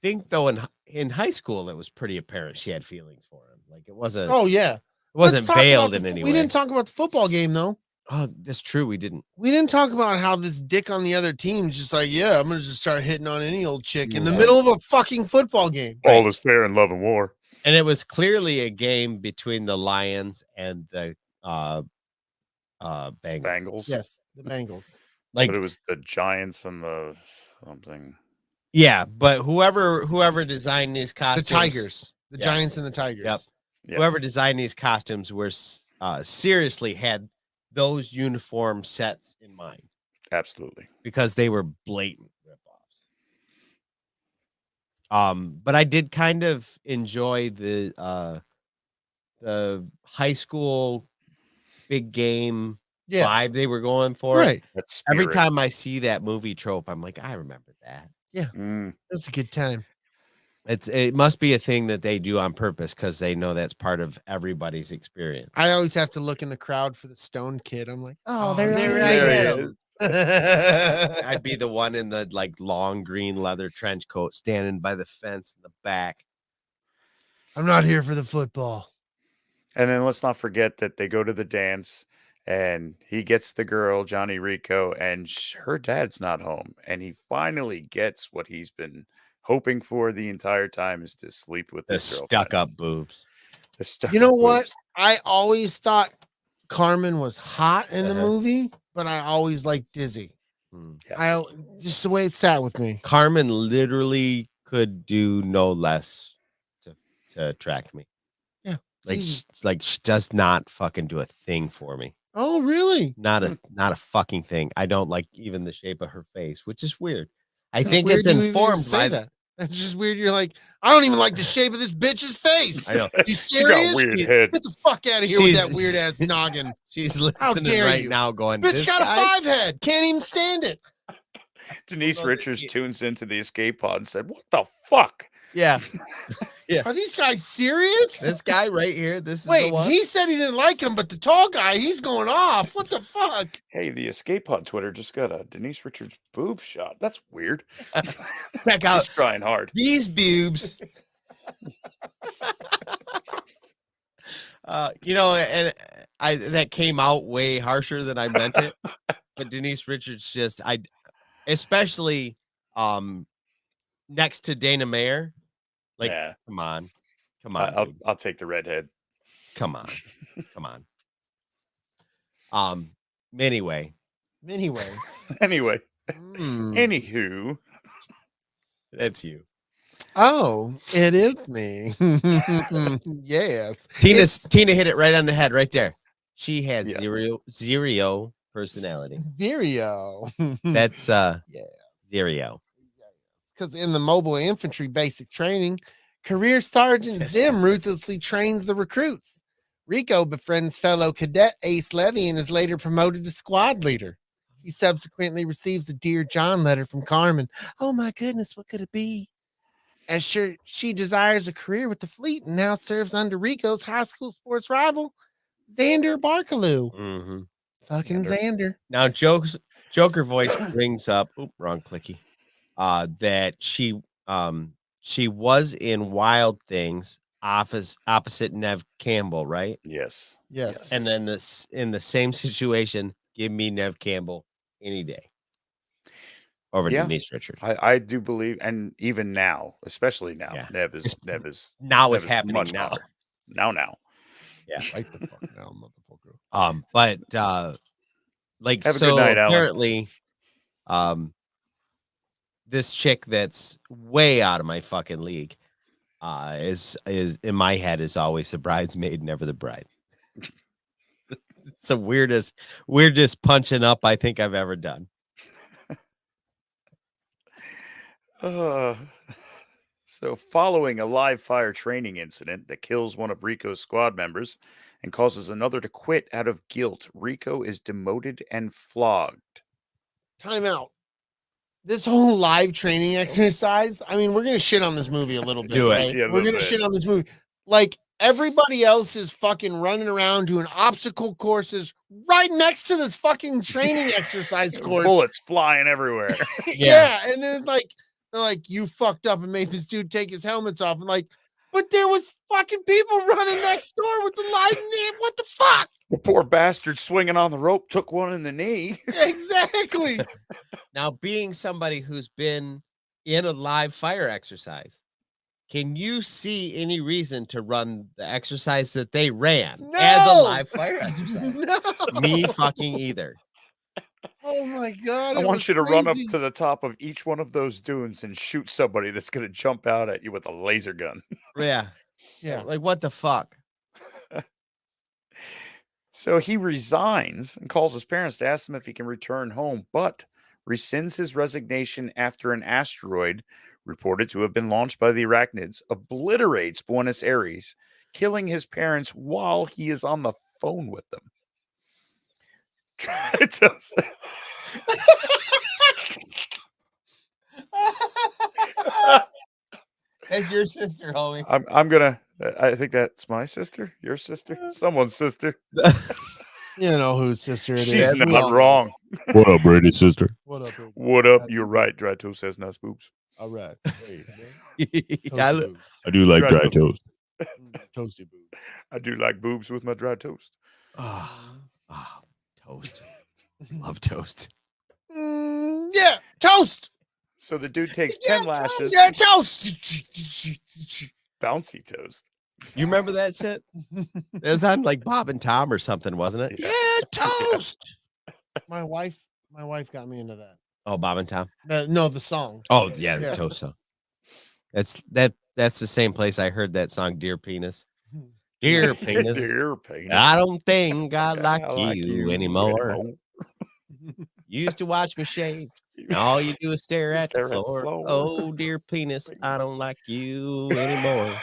think though in high school it was pretty apparent she had feelings for him. Like it wasn't. Oh yeah. It wasn't veiled in any way. We didn't talk about the football game though. Oh, that's true. We didn't talk about how this dick on the other team just like, yeah, I'm gonna just start hitting on any old chick in the middle of a fucking football game. All is fair in love and war. And it was clearly a game between the Lions and the Bengals. Yes, the Bengals. But it was the Giants and the something. Yeah, but whoever designed these costumes, the Tigers, the Giants and the Tigers. Yep. Yes. Whoever designed these costumes were seriously had those uniform sets in mind. Absolutely. Because they were blatant ripoffs. But I did kind of enjoy the high school big game vibe they were going for. Right. Every time I see that movie trope, I'm like, I remember that. Yeah. That's a good time. It must be a thing that they do on purpose because they know that's part of everybody's experience. I always have to look in the crowd for the stoned kid. I'm like, there he is. I'd be the one in the like long green leather trench coat standing by the fence in the back. I'm not here for the football. And then let's not forget that they go to the dance and he gets the girl, Johnny Rico, and her dad's not home. And he finally gets what he's been hoping for the entire time, is to sleep with the stuck up boobs. You know what? I always thought Carmen was hot in the movie, but I always liked Dizzy. Yes. Just the way it sat with me. Carmen literally could do no less to attract me. Yeah. Like she does not fucking do a thing for me. Oh, really? Not a fucking thing. I don't like even the shape of her face, which is weird. I think weird it's you even informed say by that. That's just weird. You're like, I don't even like the shape of this bitch's face. I know. You serious? She got weird head. Get the fuck out of here with that weird ass noggin. She's How listening dare right you? now going, Bitch this got guy? a 5 head. Can't even stand it. Denise Richards tunes into the escape pod and said, "What the fuck?" Yeah. Are these guys serious? This guy right here. This is Wait, the one. he said he didn't like him, but the tall guy, he's going off. What the fuck? Hey, the escape pod Twitter just got a Denise Richards boob shot. That's weird. Check out He's trying hard. these boobs. And that came out way harsher than I meant it. But Denise Richards especially next to Dana Mayer. Like, Yeah. come on. I'll take the redhead. Come on. Anyway. Anyway. Anywho. That's you. Oh, it is me. Yes. Tina hit it right on the head right there. She has Yes. zero personality. Virio. That's zero. Because in the mobile infantry basic training, Career Sergeant Zim ruthlessly trains the recruits. Rico befriends fellow cadet Ace Levy and is later promoted to squad leader. He subsequently receives a Dear John letter from Carmen. Oh my goodness, what could it be? As she desires a career with the fleet and now serves under Rico's high school sports rival, Xander Barkaloo. Mm-hmm. Fucking Xander. Now, Joker voice brings up, wrong clicky, that she was in Wild Things opposite Nev Campbell, right? Yes. Yes. And then in the same situation, give me Nev Campbell any day over Denise Richards. I do believe, and even now, especially now, Nev is happening much now. better. Now. Yeah, right the fuck now, motherfucker. But like, have a so good night, Alan. apparently, this chick that's way out of my fucking league, is in my head is always the bridesmaid, never the bride. It's the weirdest punching up I think I've ever done. So following a live fire training incident that kills one of Rico's squad members and causes another to quit out of guilt, Rico is demoted and flogged. Time out. This whole live training exercise, I mean, we're going to shit on this movie a little bit. Do it. Right? Yeah, we're going to shit on this movie. Like, everybody else is fucking running around doing obstacle courses right next to this fucking training exercise course. Bullets flying everywhere. Yeah. And then it's like, they're like, you fucked up and made this dude take his helmets off. And like, but there was fucking people running next door with the live knee. What the fuck? The poor bastard swinging on the rope took one in the knee. Exactly. Now, being somebody who's been in a live fire exercise, can you see any reason to run the exercise that they ran as a live fire exercise? No. Me fucking either. Oh my God. I want you to run up to the top of each one of those dunes and shoot somebody that's going to jump out at you with a laser gun. Yeah. Yeah. Like, what the fuck? So he resigns and calls his parents to ask them if he can return home, but rescinds his resignation after an asteroid reported to have been launched by the Arachnids obliterates Buenos Aires, killing his parents while he is on the phone with them. That's your sister, homie. I'm gonna. I think that's my sister, your sister, someone's sister. You know whose sister it is. She's not wrong. What up, Brady sister? What up, baby? What up? You're right. Dry toast has nice boobs. All right. Hey, I do like dry toast. Toasty boob. I do like boobs with my dry toast. Toast. Love toast. Yeah, toast. So the dude takes 10 lashes. Yeah, toast. Bouncy toast. You remember that shit? It was on like Bob and Tom or something, wasn't it? Yeah, toast. My wife got me into that. Oh, Bob and Tom. No, the song. Oh, yeah, the toast song. That's the same place I heard that song, Dear Penis. Dear Penis. Dear penis. I don't think I like, I like you anymore. You used to watch me shave. Now all you do is stare at the floor. Oh, dear penis, I don't like you anymore.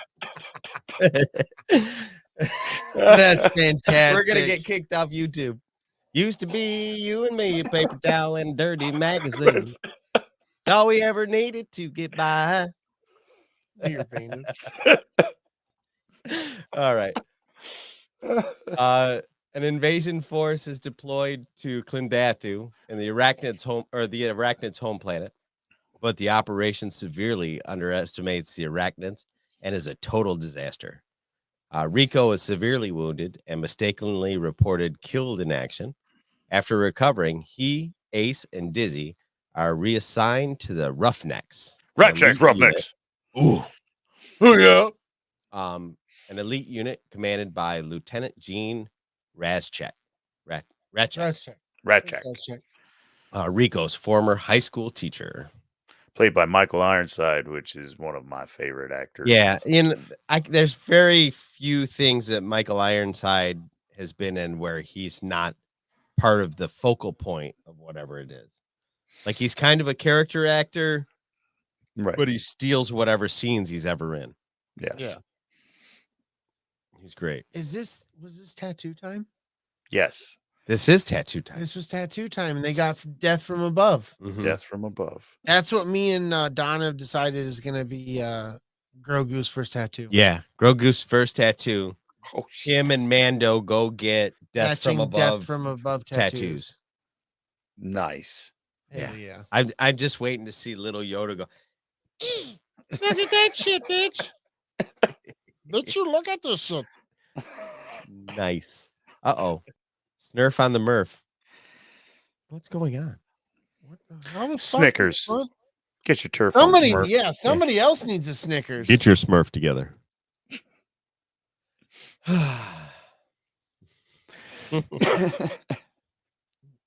That's fantastic. We're gonna get kicked off YouTube. Used to be you and me, a paper towel and dirty magazine. It's all we ever needed to get by. Dear penis. All right. An invasion force is deployed to Klindathu and the Arachnids' home planet, but the operation severely underestimates the Arachnids and is a total disaster. Rico is severely wounded and mistakenly reported killed in action. After recovering, he, Ace, and Dizzy are reassigned to the Roughnecks. Roughnecks. Ooh. Oh yeah. An elite unit commanded by Lieutenant Gene Razchek. Ratchek. Rico's former high school teacher. Played by Michael Ironside, which is one of my favorite actors. Yeah, there's very few things that Michael Ironside has been in where he's not part of the focal point of whatever it is. Like, he's kind of a character actor, right? But he steals whatever scenes he's ever in. Yes. Yeah. He's great. Was this tattoo time? Yes. This is tattoo time. This was tattoo time, and they got death from above. Mhm. Death from above. That's what me and Don have decided is going to be Grogu's first tattoo. Yeah, Grogu's first tattoo. Oh, Him and Mando go get death from Matching above. death from above tattoos. Nice. Hell yeah. I'm just waiting to see little Yoda go. Look at that shit, bitch. Bitch, you look at this shit. Nice. Uh-oh. Snurf on the Murph. What's going on? What the hell is Snickers. fucking- Get your turf. on, Somebody, Smurf. yeah, somebody else needs a Snickers. Get your Smurf together.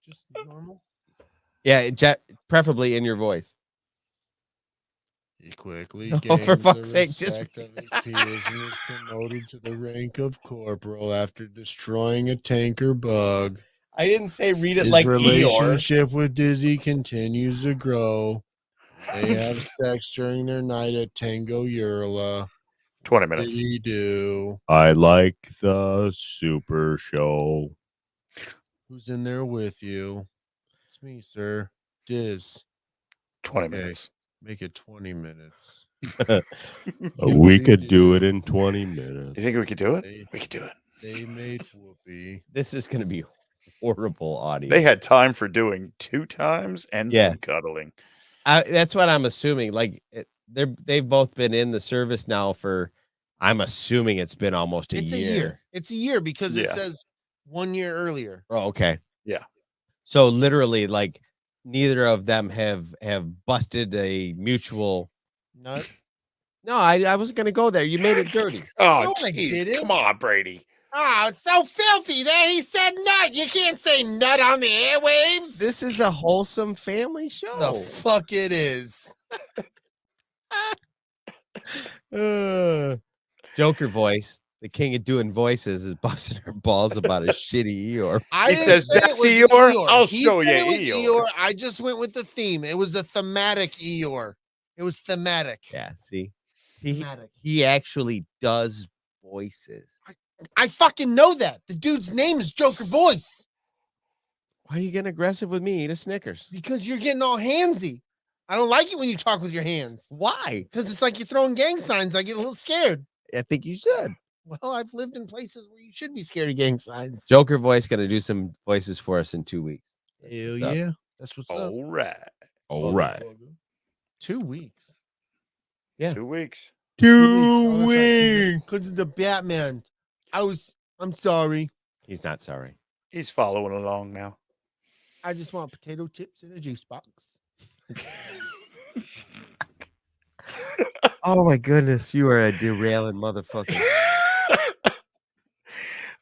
Just normal. Yeah, preferably in your voice. He quickly Oh, for gains fuck's the sake, just- respect of his peers and is promoted to the rank of corporal after destroying a tanker bug. I didn't say read it His like Eeyore. relationship with Dizzy continues to grow. They have sex during their night at Tango Yurla. 20 What did minutes. he do? I like the Super Show. Who's in there with you? It's me, sir. Diz. 20 Okay. minutes. Make it 20 minutes. We could do it in 20 minutes. You think we could do it? They, We could do it. they made Whoopi. This is going to be horrible audio. They had time for doing 2 times and Yeah. some cuddling. That's what I'm assuming. Like they've both been in the service now for. I'm assuming it's been almost a year. It's a year because it Yeah. says 1 year earlier. Oh, okay. Yeah. So literally, like neither of them have busted a mutual. Nut. No, I was going to go there. You made it dirty. Oh, No, I jeez. didn't. Come on, Brady. Ah, it's so filthy that he said nut. You can't say nut on the airwaves. This is a wholesome family show. The fuck it is. Joker voice, the king of doing voices, is busting her balls about a shitty Eeyore. I He didn't says, say it "That's was Eeyore? I'll He show said you it was Eeyore." I just went with the theme. It was a thematic Eeyore. It was thematic. Yeah, see, Thematic. he actually does voices. I fucking know that. The dude's name is Joker Voice. Why are you getting aggressive with me? Eat a Snickers. Because you're getting all handsy. I don't like it when you talk with your hands. Why? Because it's like you're throwing gang signs. I get a little scared. I think you should. Well, I've lived in places where you should be scared of gang signs. Joker voice gonna do some voices for us in 2 weeks. Hell What's up? yeah. That's what's up. All right. All right. Motherfucker. 2 weeks. Yeah. 2 weeks. 2 weeks. Because of the Batman. I'm sorry. He's not sorry. He's following along now. I just want potato chips in a juice box. Oh my goodness, you are a derailing motherfucker.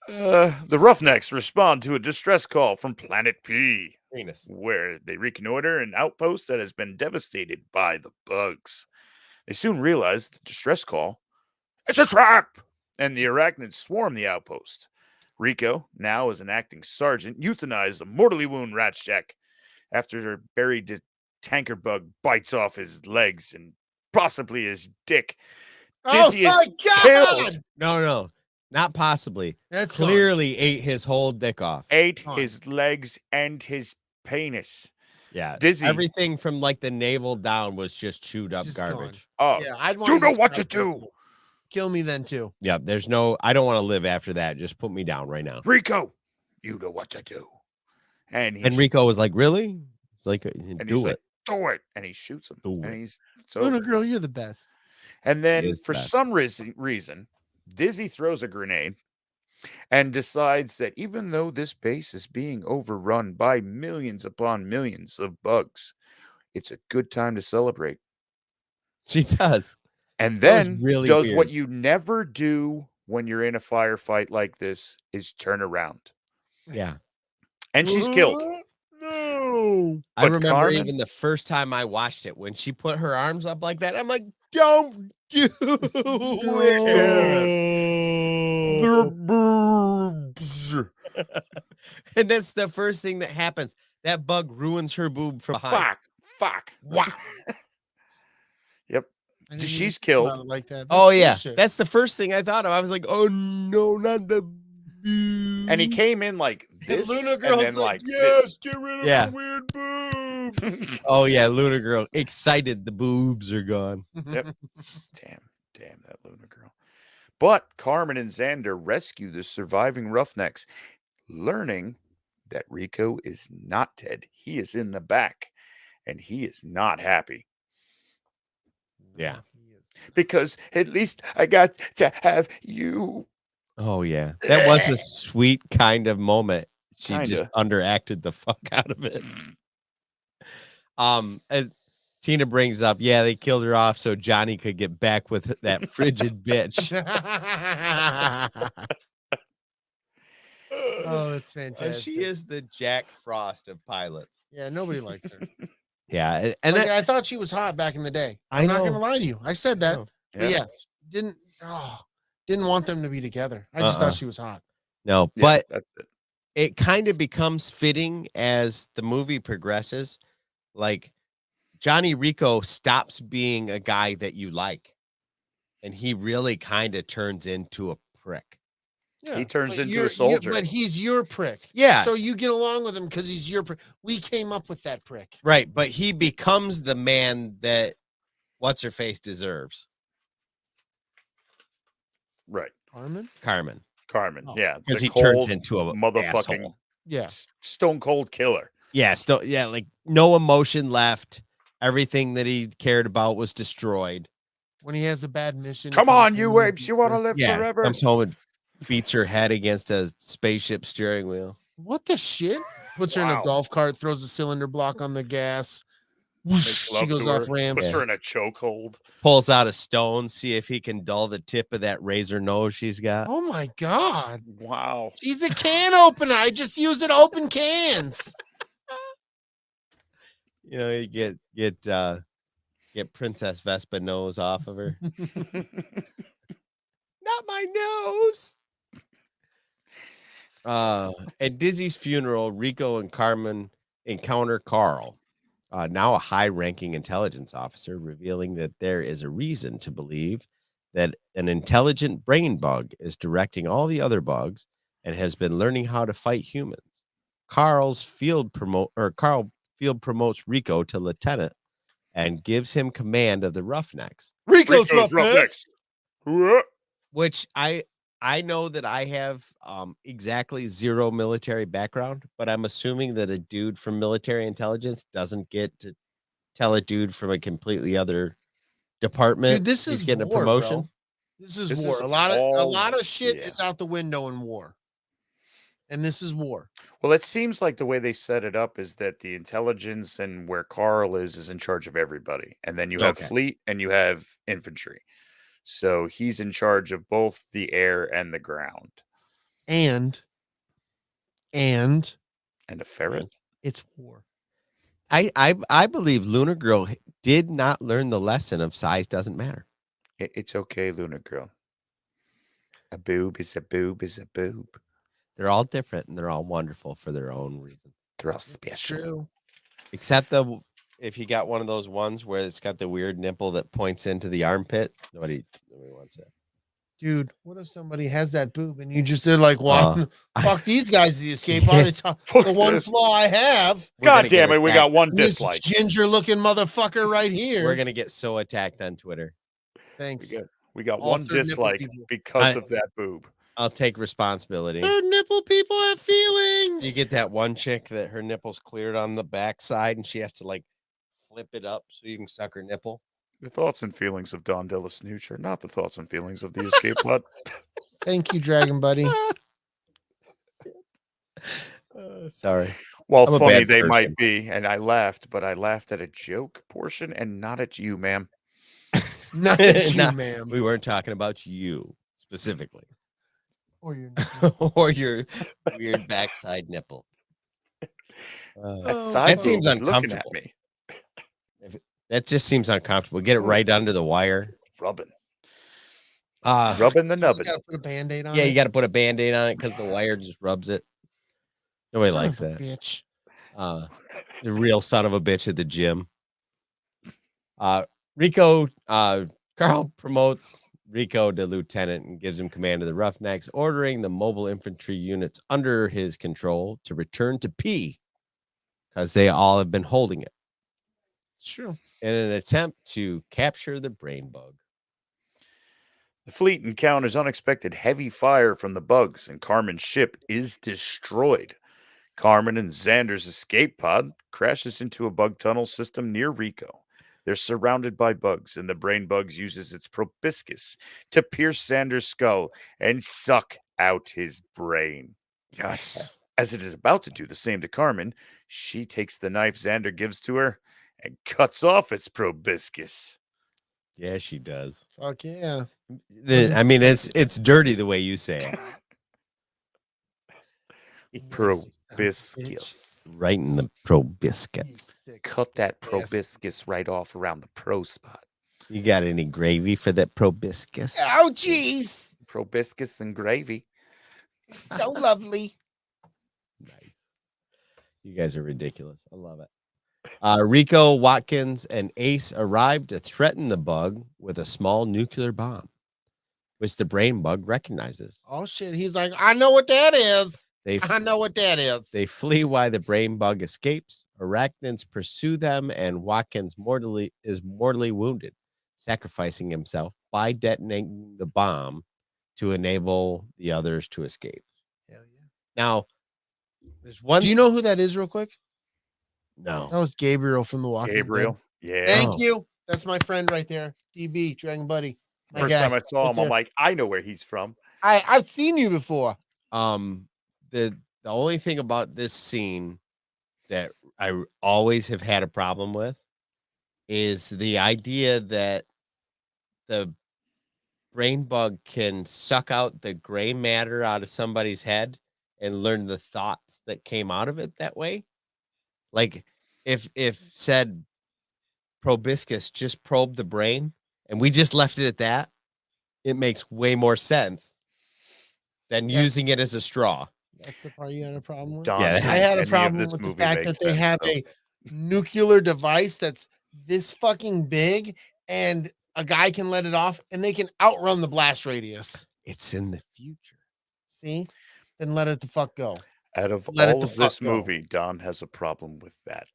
The Roughnecks respond to a distress call from Planet P, Venus. where they reconnoiter an outpost that has been devastated by the bugs. They soon realize the distress call is a trap, and the arachnids swarm the outpost. Rico, now as an acting sergeant, euthanized a mortally wounded Ratchjack after a buried tanker bug bites off his legs and possibly his dick. Dizzy is killed. No, not possibly. That's Clearly ate his whole dick off. Ate Gone. his legs and his penis. Yeah, Dizzy. everything from like the navel down was just chewed up Just garbage. Oh, Yeah, I'd want you know what to do. Kill me then too. Yeah, there's no. I don't want to live after that. Just put me down right now. Rico, you know what to do. And he Enrico was like, "Really?" It's like, and he's "Do like, it." do it. And he shoots him. Do and it. he's Luna so. girl, you're the best. And then is for best. some reason, Dizzy throws a grenade and decides that even though this base is being overrun by millions upon millions of bugs, it's a good time to celebrate. She does. And That was then really does what weird. you never do when you're in a firefight like this is turn around. Yeah, And she's killed. No. I But remember Carmen- even the first time I watched it when she put her arms up like that. I'm like, "Don't do it!" And that's the first thing that happens. That bug ruins her boob from behind. Fuck. Wow. Yep. I didn't She's even think about killed. it like that. Oh That's yeah, bullshit. that's the first thing I thought of. I was like, "Oh no, not the And he came in like this, Luna and Girl's then like, like yes, this. get rid of Yeah. the weird boobs. Oh yeah, Luna Girl excited. The boobs are gone. Yep. Damn that Luna Girl. But Carmen and Xander rescue the surviving Roughnecks, learning that Rico is not dead. He is in the back, and he is not happy. Yeah. Because at least I got to have you. Oh yeah, that was a sweet kind of moment. She just Kinda. underacted the fuck out of it. As Tina brings up, yeah, they killed her off so Johnny could get back with that frigid bitch. Oh, it's fantastic. She is the Jack Frost of pilots. Yeah, nobody likes her. Yeah, and Like, I thought she was hot back in the day. I I'm not know. gonna lie to you. I said that. But yeah, didn't want them to be together. I just thought she was hot. No, Yeah, but that's it. it kind of becomes fitting as the movie progresses. Like Johnny Rico stops being a guy that you like, and he really kind of turns into a prick. Yeah, He turns but into you're- a soldier. but he's your prick. Yeah. So you get along with him because he's your prick. We came up with that prick. Right, but he becomes the man that what's her face deserves. Right. Carmen? Carmen. Oh. Yeah. Because the he turns cold into a motherfucking asshole. Yeah. stone cold killer. Yeah, like no emotion left. Everything that he cared about was destroyed. When he has a bad mission. Come comes on, home you and apes. You want to live Yeah, forever? comes home and beats her head against a spaceship steering wheel. What the shit? Puts her in a Wow. golf cart, throws a cylinder block on the gas. Whoosh, Makes love she goes to off her, ramp. Puts her in a chokehold. Pulls out a stone, see if he can dull the tip of that razor nose she's got. Oh my god. Wow. She's a can opener. I just use it to open cans. You know, you get Princess Vespa nose off of her. Not my nose. At Dizzy's funeral, Rico and Carmen encounter Carl, now a high-ranking intelligence officer, revealing that there is a reason to believe that an intelligent brain bug is directing all the other bugs and has been learning how to fight humans. Carl field promotes Rico to lieutenant and gives him command of the Roughnecks. Rico's Roughnecks. Which I know that I have exactly zero military background, but I'm assuming that a dude from military intelligence doesn't get to tell a dude from a completely other department. Dude, this he's is getting war, a promotion. bro. This is This war. is A lot all- of shit yeah. is out the window in war. And this is war. Well, it seems like the way they set it up is that the intelligence and where Carl is in charge of everybody. And then you have Okay. fleet and you have infantry. So he's in charge of both the air and the ground. And And a ferret. it's war. I believe Lunar Girl did not learn the lesson of size doesn't matter. It's okay, Lunar Girl. A boob is a boob is a boob. They're all different and they're all wonderful for their own reasons. They're all special. True. Except if you got one of those ones where it's got the weird nipple that points into the armpit, nobody wants it. Dude, what if somebody has that boob and you just did like, wow, fuck these guys to escape on the top. The one flaw I have. God damn it, we got one This dislike. ginger looking motherfucker right here. We're gonna get so attacked on Twitter. Thanks. We got All one third nipple dislike people. because of that boob. I'll take responsibility. Third nipple people have feelings. You get that one chick that her nipple's cleared on the backside and she has to like flip it up so you can suck her nipple. The thoughts and feelings of Don DellaSnooch are not the thoughts and feelings of the Escape Pod. Thank you, Dragon Buddy. Sorry. Well, I'm a funny bad they person. might be, and I laughed, but I laughed at a joke portion and not at you, ma'am. Not at you, Nah, ma'am. We weren't talking about you specifically. Or your Or your weird backside nipple. That side That seems boob is looking uncomfortable. at me. That just seems uncomfortable. Get it right under the wire. Rubbing. Uh, Rubbing the You nubbin. gotta put a band-aid on yeah, it. you got to put a Band-Aid on it because the wire just rubs it. Nobody Son likes of a that. bitch. The real son of a bitch at the gym. Rico, Carl promotes Rico to lieutenant and gives him command of the Roughnecks, ordering the mobile infantry units under his control to return to P because they all have been holding it. Sure. In an attempt to capture the brain bug. The fleet encounters unexpected heavy fire from the bugs, and Carmen's ship is destroyed. Carmen and Xander's escape pod crashes into a bug tunnel system near Rico. They're surrounded by bugs, and the brain bugs uses its proboscis to pierce Xander's skull and suck out his brain. Yes. As it is about to do the same to Carmen, she takes the knife Xander gives to her and cuts off its proboscis. Yeah, she does. Fuck yeah. I mean, it's dirty the way you say it. Proboscis. Right in the proboscis. Cut that proboscis right off around the pro spot. You got any gravy for that proboscis? Oh, jeez. Proboscis and gravy. So lovely. Nice. You guys are ridiculous. I love it. Rico, Watkins, and Ace arrived to threaten the bug with a small nuclear bomb, which the brain bug recognizes. Oh, shit. He's like, I know what that is. I know what that is. They flee while the brain bug escapes. Arachnids pursue them, and Watkins is mortally wounded, sacrificing himself by detonating the bomb to enable the others to escape. Hell yeah. Now, there's one. Do you know who that is, real quick? No. That was Gabriel from The Walking Gabriel. Dead. Yeah. Thank you. That's my friend right there. DB, Dragon Buddy. My First guy. time I saw him, Right I'm like, I know where he's from. I've seen you before. The only thing about this scene that I always have had a problem with is the idea that the brain bug can suck out the gray matter out of somebody's head and learn the thoughts that came out of it that way. Like if said proboscis just probed the brain and we just left it at that, it makes way more sense than using it as a straw. That's the part you had a problem with? Yeah, I had a problem with the fact that they have a nuclear device that's this fucking big and a guy can let it off and they can outrun the blast radius. It's in the future. See? Then let it the fuck go. Out of Let it all the of this fuck go. movie, Don has a problem with that.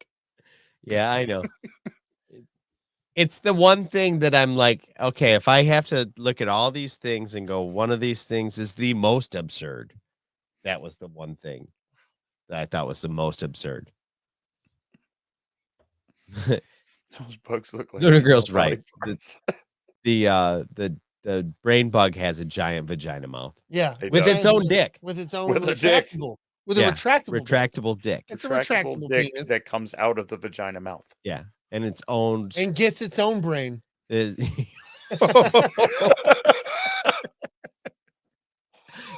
Yeah, I know. It's the one thing that I'm like, okay, if I have to look at all these things and go, one of these things is the most absurd. That was the one thing that I thought was the most absurd. Those bugs look like Lunar Girl's right. parts. The brain bug has a giant vagina mouth. Yeah. With its own dick. With its own With a dick. retractable. With a retractable dick. Dick. It's a retractable dick penis. that comes out of the vagina mouth. Yeah. And its own And gets its own brain. is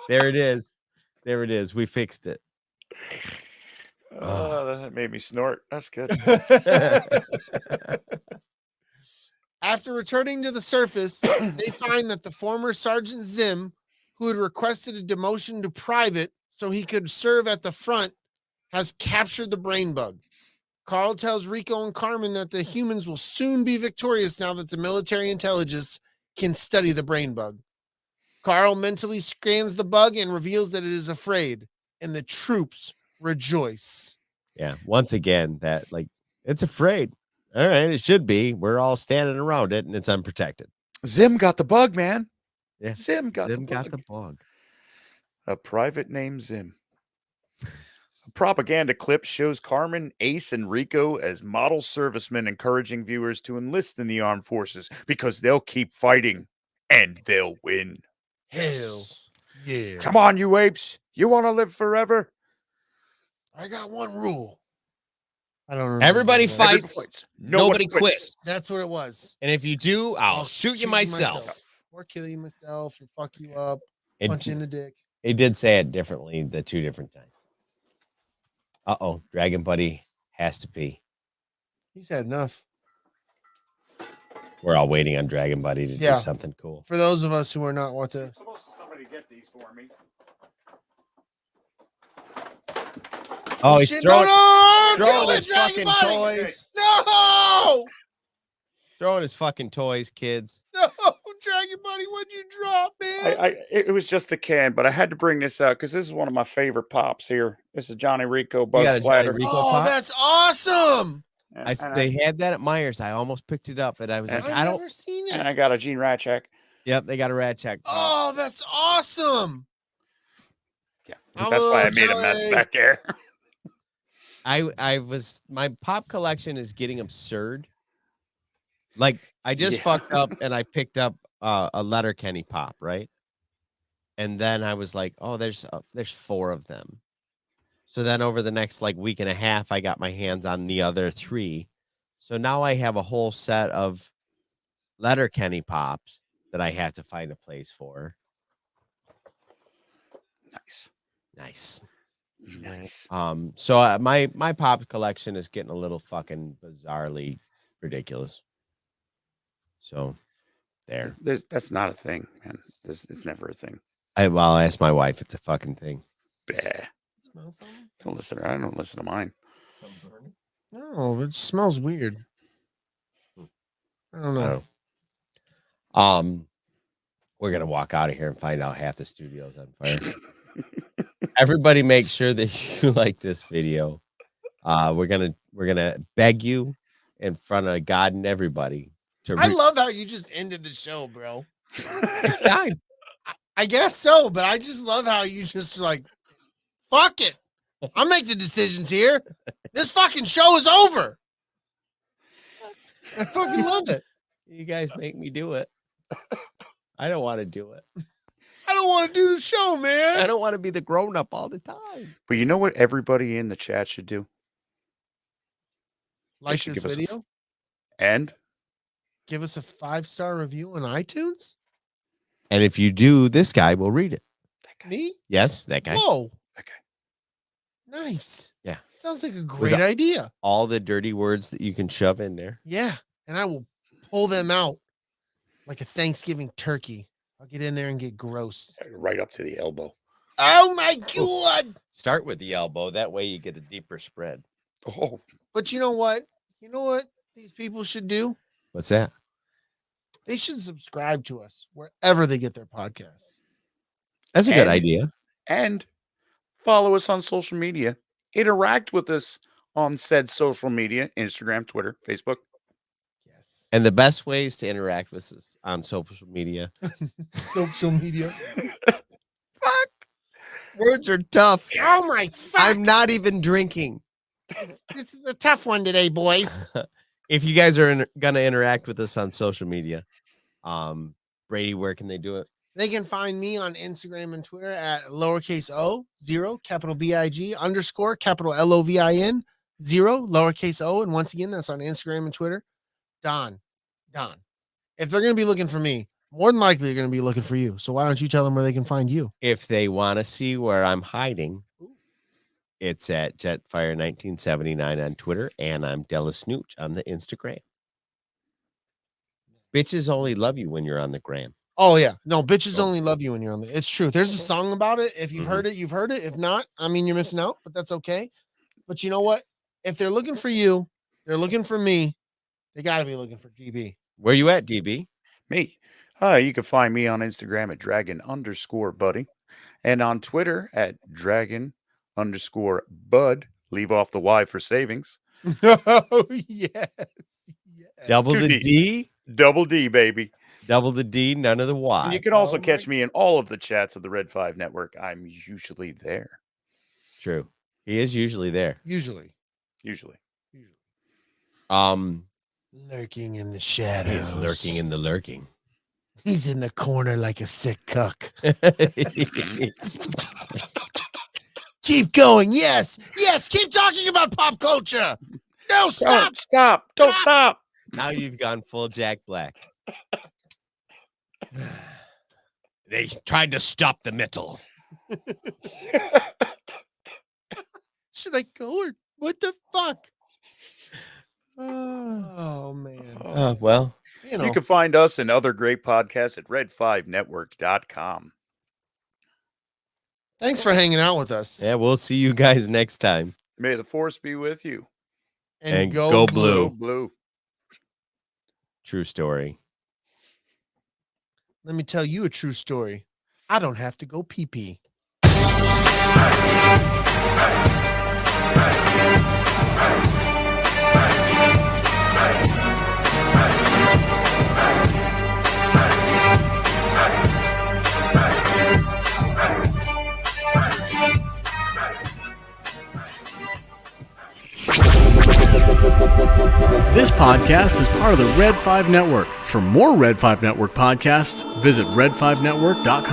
there it is. There it is. We fixed it. Oh, that made me snort. That's good. After returning to the surface, they find that the former Sergeant Zim, who had requested a demotion to private so he could serve at the front, has captured the brain bug. Carl tells Rico and Carmen that the humans will soon be victorious now that the military intelligence can study the brain bug. Carl mentally scans the bug and reveals that it is afraid, and the troops rejoice. Yeah. Once again, that like it's afraid. All right, it should be. We're all standing around it and it's unprotected. Zim got the bug, man. Yeah. Zim got Zim the bug. got the bug. A private named Zim. A propaganda clip shows Carmen, Ace, and Rico as model servicemen encouraging viewers to enlist in the armed forces because they'll keep fighting and they'll win. Hell yeah. Come on, you apes. You want to live forever? I got one rule. I don't remember. Everybody what it was. fights. No one Nobody quits. That's what it was. And if you do, I'll shoot you myself. Or kill you myself or fuck you up. It, Punch you in the dick. it did say it differently the two different times. Uh-oh. Dragon Buddy has to pee. He's had enough. We're all waiting on Dragon Buddy to do something cool. For those of us who are not what the Supposed to somebody get these for me. Oh, he's shit, throwing his Dragon fucking Buddy! toys. No! Throwing his fucking toys, kids. No, Dragon Buddy? What'd you drop, man? It was just a can, but I had to bring this out because this is one of my favorite pops here. This is Johnny Rico Bug got a Johnny Splatter. Rico Oh, pop? that's awesome. They had that at Myers. I almost picked it up, and I was like, I've never seen it. And I got a Gene Rat Check. Yep, they got a Rat Check. Oh, that's awesome. Yeah, that's why I made a mess back there. My pop collection is getting absurd. Like I just fucked up and I picked up a Letterkenny pop, right? And then I was like, oh, there's 4 of them. So then over the next like week and a half, I got my hands on the other 3. So now I have a whole set of Letterkenny pops that I have to find a place for. Nice. So my pop collection is getting a little fucking bizarrely ridiculous. So there. That's not a thing, man. It's never a thing. I'll ask my wife. It's a fucking thing. Bah. Don't listen. I don't listen to mine. No, it smells weird. I don't know. We're gonna walk out of here and find out half the studio's on fire. Everybody, make sure that you like this video. We're gonna beg you in front of God and everybody. I love how you just ended the show, bro. It's time. I guess so, but I just love how you just like, fuck it. I'll make the decisions here. This fucking show is over. I fucking love it. You guys make me do it. I don't want to do it. I don't want to do the show, man. I don't want to be the grown up all the time. But you know what everybody in the chat should do? Like this video? And give us a 5-star review on iTunes? And if you do, this guy will read it. Me? Yes, that guy. Whoa. Okay. Nice. Yeah. Sounds like a great idea. All the dirty words that you can shove in there. Yeah. And I will pull them out like a Thanksgiving turkey. I'll get in there and get gross. Right up to the elbow. Oh my God. Start with the elbow. That way you get a deeper spread. Oh. But you know what? You know what these people should do? What's that? They should subscribe to us wherever they get their podcasts. That's a good idea. And follow us on social media. Interact with us on said social media, Instagram, Twitter, Facebook. Yes. And the best ways to interact with us on social media. Social media. Fuck. Words are tough. Oh my fuck. I'm not even drinking. This is a tough one today, boys. If you guys are gonna interact with us on social media, Brady, where can they do it? They can find me on Instagram and Twitter at lowercase o 0 capital BIG underscore capital LOVIN 0 lowercase o, and once again that's on Instagram and Twitter. Don. If they're gonna be looking for me, more than likely they're gonna be looking for you. So why don't you tell them where they can find you? If they want to see where I'm hiding, it's at Jetfire1979 on Twitter, and I'm DellaSnooch on the Instagram. Bitches only love you when you're on the gram. Oh yeah, no, bitches only love you when you're on the. It's true. There's a song about it. If you've heard it, you've heard it. If not, I mean, you're missing out, but that's okay. But you know what? If they're looking for you, they're looking for me. They got to be looking for GB. Where you at, DB? Me. You can find me on Instagram at dragon_buddy and on Twitter at dragon_bud. Leave off the Y for savings. Oh, yes. Double the D? Double D, baby. Double the D, none of the Y. And you can also catch me in all of the chats of the Red 5 Network. I'm usually there. True. He is usually there. Usually. Lurking in the shadows. He's lurking in the lurking. He's in the corner like a sick cuck. Keep going. Yes. Keep talking about pop culture. No, stop. Don't stop. Now you've gone full Jack Black. They tried to stop the metal. Should I go or what the fuck? Oh man. Well, you can find us and other great podcasts at red5network.com. Thanks for hanging out with us. Yeah, we'll see you guys next time. May the force be with you. And go blue. Blue. True story. let me tell you a true story. I don't have to go pee-pee. This podcast is part of the Red 5 Network. For more Red 5 Network podcasts, visit red5network.com.